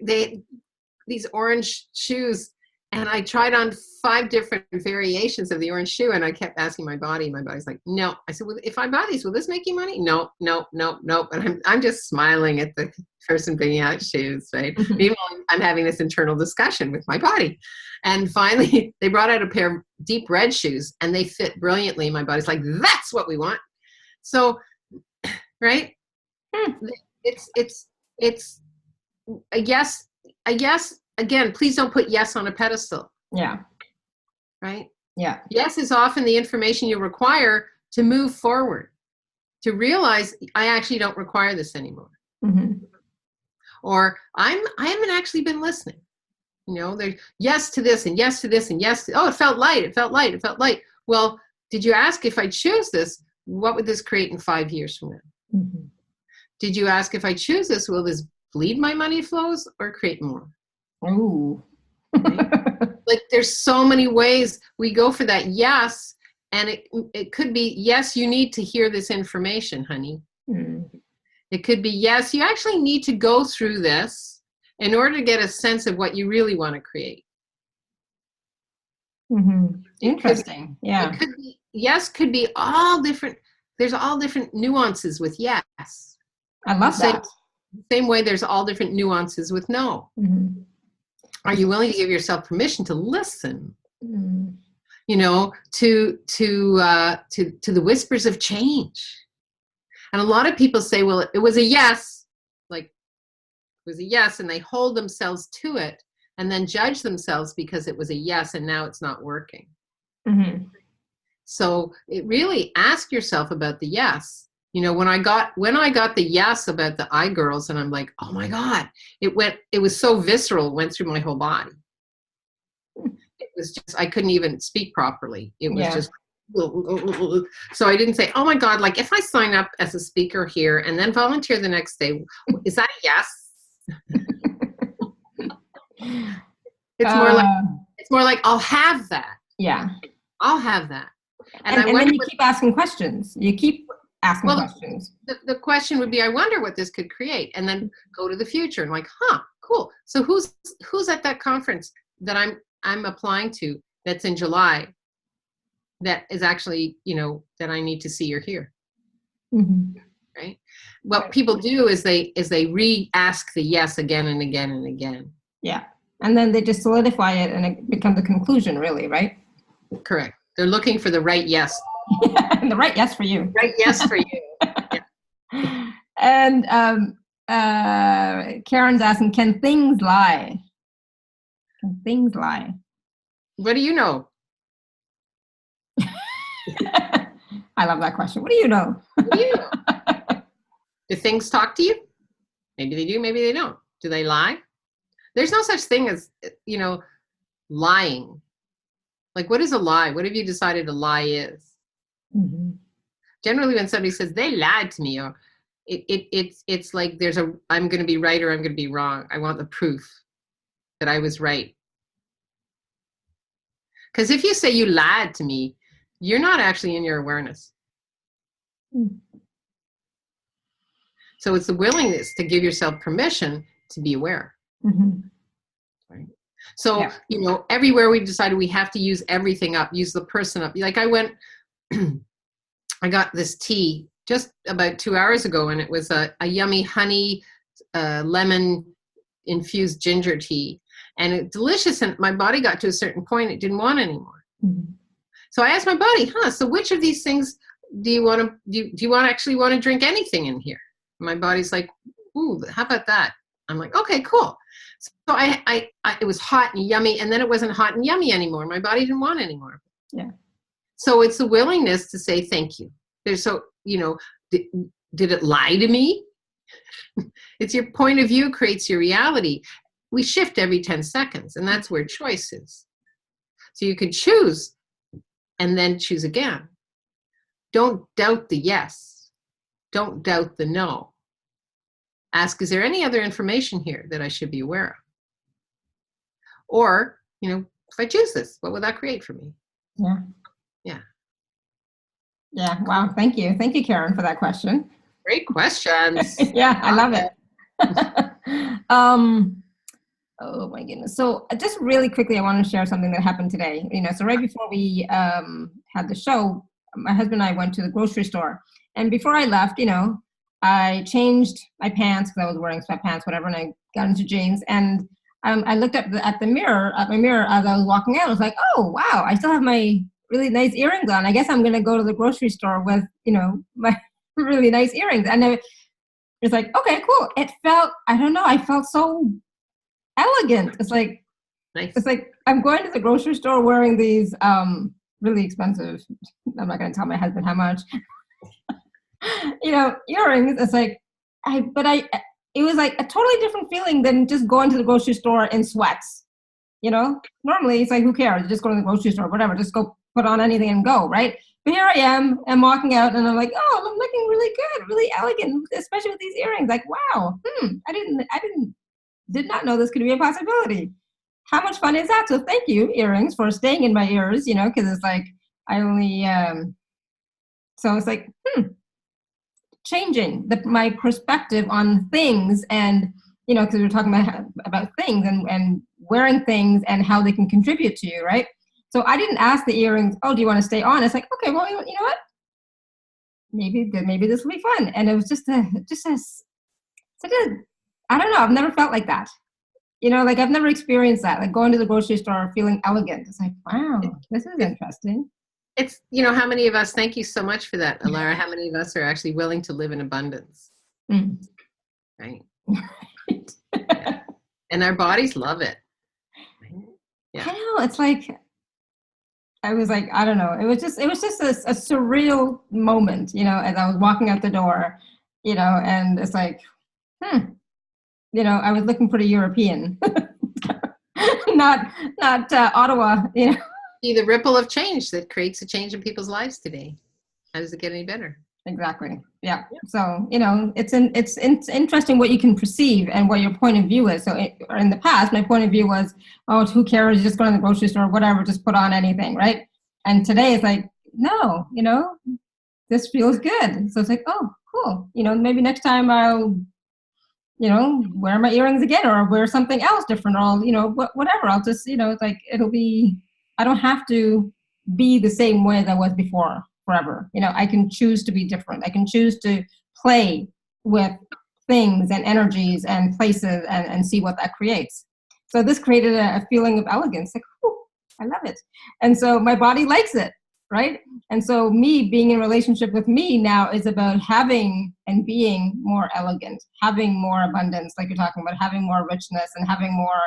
These orange shoes, and I tried on 5 different variations of the orange shoe, and I kept asking my body. My body's like, no. I said, well, if I buy these, will this make you money? No. And I'm just smiling at the person picking out shoes, right? Meanwhile, I'm having this internal discussion with my body. And finally, they brought out a pair of deep red shoes, and they fit brilliantly. My body's like, that's what we want. So, right? It's a yes. Again, please don't put yes on a pedestal. Yeah. Right? Yeah. Yes is often the information you require to move forward, to realize I actually don't require this anymore. Mm-hmm. Or I haven't actually been listening. There's yes to this and yes to this and yes to, it felt light. It felt light. It felt light. Well, did you ask if I choose this, what would this create in 5 years from now? Mm-hmm. Did you ask if I choose this, will this bleed my money flows or create more? Ooh. Right? Like there's so many ways we go for that yes, and it could be yes, you need to hear this information, honey. Mm. It could be yes, you actually need to go through this in order to get a sense of what you really want to create. Mm-hmm. Interesting. It could be, yes could be all different. There's all different nuances with yes. I love that. Same way there's all different nuances with no. Mm-hmm. Are you willing to give yourself permission to listen? Mm. To the whispers of change. And a lot of people say, well, it was a yes, like it was a yes, and they hold themselves to it and then judge themselves because it was a yes and now it's not working. Mm-hmm. So it really ask yourself about the yes. When I got the yes about the iGirls, and I'm like, oh my God, it was so visceral, it went through my whole body. It was just, I couldn't even speak properly. It was just, so I didn't say, oh my God, like if I sign up as a speaker here and then volunteer the next day, is that a yes? It's more like, I'll have that. Yeah. I'll have that. And then you keep asking questions. You keep asking Well, questions. the question would be, I wonder what this could create, and then go to the future and like, cool. So who's at that conference that I'm applying to that's in July that is actually, that I need to see or hear. Mm-hmm. Right? What people do is they re-ask the yes again and again and again. Yeah. And then they just solidify it and it becomes a conclusion, really, right? Correct. They're looking for the right yes. The right yes for you. Right yes for you. Yeah. And Karen's asking, can things lie? Can things lie? What do you know? I love that question. What do you know? What do you know? Do things talk to you? Maybe they do, maybe they don't. Do they lie? There's no such thing as, lying. Like, what is a lie? What have you decided a lie is? Mm-hmm. Generally, when somebody says they lied to me, or it's like I'm going to be right or I'm going to be wrong. I want the proof that I was right. Because if you say you lied to me, you're not actually in your awareness. Mm. So it's the willingness to give yourself permission to be aware. Mm-hmm. Right. So, everywhere we decided we have to use everything up, use the person up. Like I got this tea just about 2 hours ago, and it was a yummy honey, lemon infused ginger tea, and it's delicious. And my body got to a certain point, it didn't want anymore. Mm-hmm. So I asked my body, so which of these things do you want to, do you actually want to drink anything in here? And my body's like, ooh, how about that? I'm like, okay, cool. So I it was hot and yummy, and then it wasn't hot and yummy anymore. My body didn't want anymore. Yeah. So it's the willingness to say thank you. Did it lie to me? It's your point of view creates your reality. We shift every 10 seconds, and that's where choice is. So you can choose and then choose again. Don't doubt the yes. Don't doubt the no. Ask, is there any other information here that I should be aware of? Or, if I choose this, what would that create for me? Yeah. Yeah. Yeah. Wow. Thank you. Thank you, Karen, for that question. Great questions. Yeah, I love it. Oh my goodness. So just really quickly, I want to share something that happened today. So right before we had the show, my husband and I went to the grocery store. And before I left, I changed my pants because I was wearing sweatpants, whatever, and I got into jeans. And I looked up at my mirror as I was walking out. I was like, oh, wow, I still have my really nice earrings on. I guess I'm going to go to the grocery store with, my really nice earrings. And it's like, okay, cool. It felt, I don't know, I felt so elegant. It's like, nice. It's like I'm going to the grocery store wearing these really expensive, I'm not going to tell my husband how much, earrings. It's like, it was like a totally different feeling than just going to the grocery store in sweats. Normally it's like, who cares? Just go to the grocery store, whatever, just go put on anything and go, right? But here I am, I'm walking out and I'm like, oh, I'm looking really good, really elegant, especially with these earrings. Like, wow, I did not know this could be a possibility. How much fun is that? So thank you, earrings, for staying in my ears, because it's like, I only, so it's like, changing my perspective on things, and because we were talking about things and wearing things and how they can contribute to you, right? So I didn't ask the earrings, oh, do you want to stay on? It's like, okay, well, you know what? Maybe this will be fun. And it was such a, I don't know, I've never felt like that. Like I've never experienced that, like going to the grocery store feeling elegant. It's like, wow, this is interesting. It's, how many of us, thank you so much for that, Alara, how many of us are actually willing to live in abundance? Mm. Right. Yeah. And our bodies love it. Yeah. I know, it's like, I was like, I don't know. It was just a surreal moment, as I was walking out the door, and it's like, I was looking pretty European, not Ottawa, See the ripple of change that creates a change in people's lives today. How does it get any better? Exactly. Yeah. So, it's interesting what you can perceive and what your point of view is. So in the past, my point of view was, oh, who cares? Just go to the grocery store, whatever, just put on anything. Right. And today it's like, no, this feels good. So it's like, oh, cool. Maybe next time I'll, wear my earrings again or wear something else different or I'll, whatever. I'll just, it's like, I don't have to be the same way that I was before forever. I can choose to be different. I can choose to play with things and energies and places and see what that creates. So this created a feeling of elegance, like, oh, I love it. And so my body likes it, right? And so me being in relationship with me now is about having and being more elegant, having more abundance, like you're talking about, having more richness and having more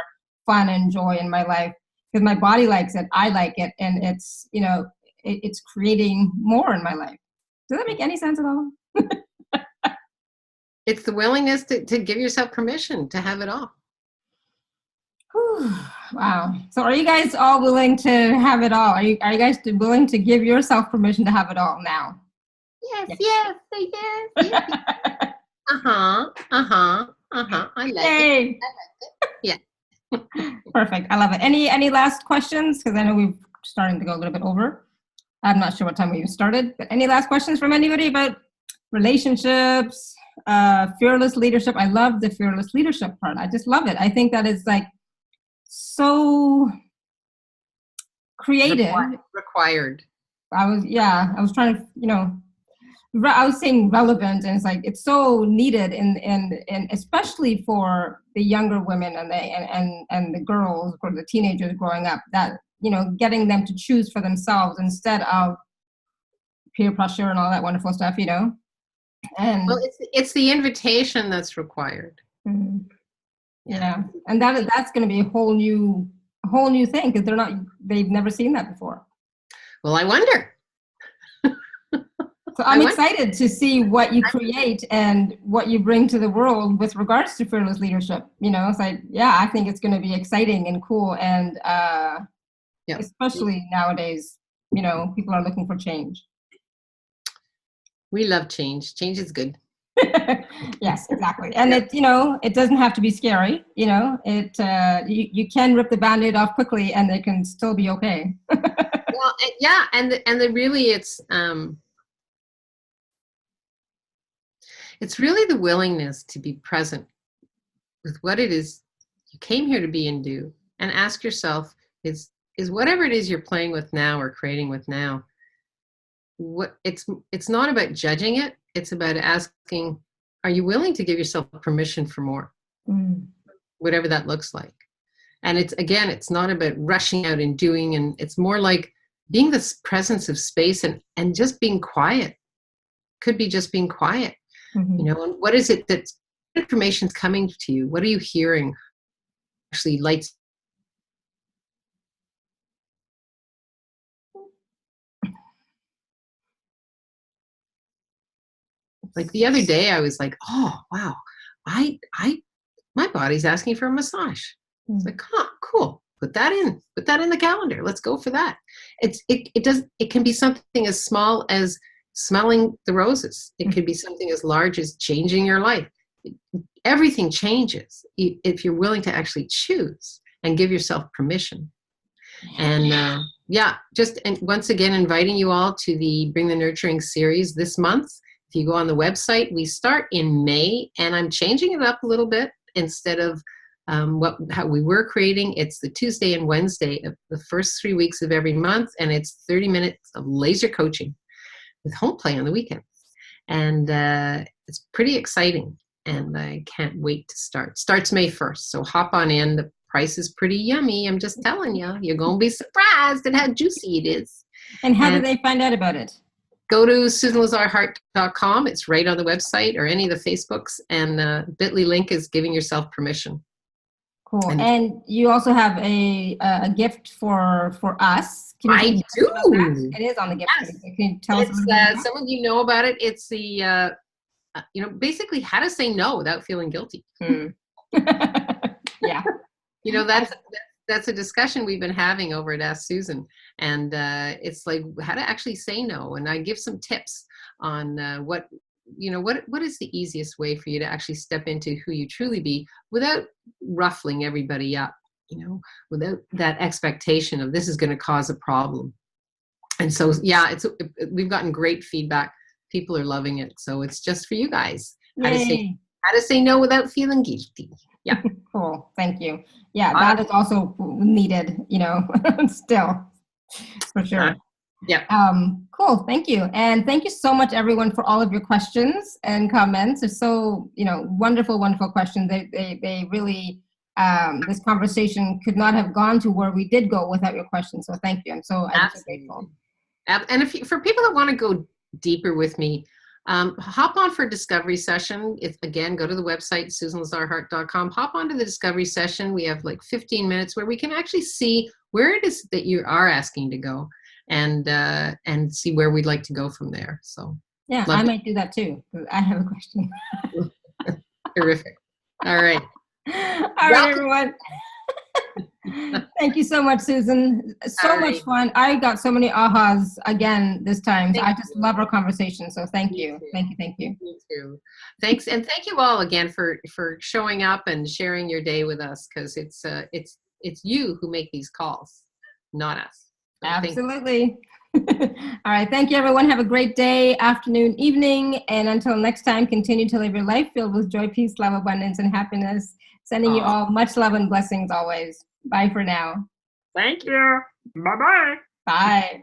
fun and joy in my life. Because my body likes it, I like it, and it's, it's creating more in my life. Does that make any sense at all? It's the willingness to give yourself permission to have it all. Wow. So are you guys all willing to have it all? Are you guys willing to give yourself permission to have it all now? Yes. I like it. Yeah. Perfect. I love it. Any last questions? Because I know we're starting to go a little bit over. I'm not sure what time we even started, but any last questions from anybody about relationships, fearless leadership? I love the fearless leadership part. I just love it. I think that is like so creative. Required. I was trying to, I was saying relevant, and it's like it's so needed in especially for the younger women and the girls or the teenagers growing up, that getting them to choose for themselves instead of peer pressure and all that wonderful stuff, And well, it's the invitation that's required. Mm-hmm. Yeah, and that's going to be a whole new thing because they've never seen that before. Well, I wonder. So I'm excited to see what you create and what you bring to the world with regards to fearless leadership. It's like, I think it's going to be exciting and cool, and especially nowadays, people are looking for change. We love change. Change is good. Yes, exactly. And it doesn't have to be scary. You can rip the Band-Aid off quickly and it can still be okay. Well, it's really the willingness to be present with what it is you came here to be and do, and ask yourself, is whatever it is you're playing with now or creating with now, it's not about judging it. It's about asking, are you willing to give yourself permission for more? Whatever that looks like. And it's not about rushing out and doing, and it's more like being the presence of space and just being quiet. Could be just being quiet. Mm-hmm. And what is it that information's coming to you? What are you hearing? Actually lights. Like the other day, I was like, oh, wow, my body's asking for a massage. It's like, cool. Put that in the calendar. Let's go for that. It can be something as small as smelling the roses. It could be something as large as changing your life. Everything changes if you're willing to actually choose and give yourself permission. And and once again, inviting you all to the Bring the Nurturing series this month. If you go on the website, we start in May, and I'm changing it up a little bit. Instead of how we were creating, it's the Tuesday and Wednesday of the first 3 weeks of every month, and it's 30 minutes of laser coaching with home play on the weekends. And it's pretty exciting, and I can't wait to start. Starts May 1st, so hop on in. The price is pretty yummy. I'm just telling you, you're going to be surprised at how juicy it is. And how do they find out about it? Go to SusanLazarHart.com. It's right on the website or any of the Facebooks, and bit.ly link is giving yourself permission. Cool. And you also have a gift for us. I do. It is on the gift. Yes. Can you tell us? Some of you know about it. It's the basically how to say no without feeling guilty. Yeah. That's a discussion we've been having over at Ask Susan, and it's like how to actually say no. And I give some tips on what is the easiest way for you to actually step into who you truly be without ruffling everybody up, without that expectation of this is going to cause a problem. And so, we've gotten great feedback People are loving it. So it's just for you guys. Yay. How to say no without feeling guilty. Yeah. Cool. Thank you. Yeah, that is also needed, still, for sure. Yeah. Cool. Thank you. And thank you so much, everyone, for all of your questions and comments. They're so, wonderful, wonderful questions. They really, this conversation could not have gone to where we did go without your questions. So thank you. I'm so grateful. And for people that want to go deeper with me, hop on for a discovery session. Again, go to the website, susanlazarhart.com. Hop onto the discovery session. We have like 15 minutes where we can actually see where it is that you are asking to go, and see where we'd like to go from there. So yeah, I might do that too. I have a question. Terrific. All right. All right, everyone. Thank you so much, Susan. So much fun. I got so many ahas again this time. So I just love our conversation. So thank you. Thank you. Me too. Thanks. And thank you all again for showing up and sharing your day with us, because it's you who make these calls, not us. So absolutely. All right. Thank you, everyone. Have a great day, afternoon, evening. And until next time, continue to live your life filled with joy, peace, love, abundance, and happiness. Sending you all much love and blessings always. Bye for now. Thank you. Bye-bye. Bye.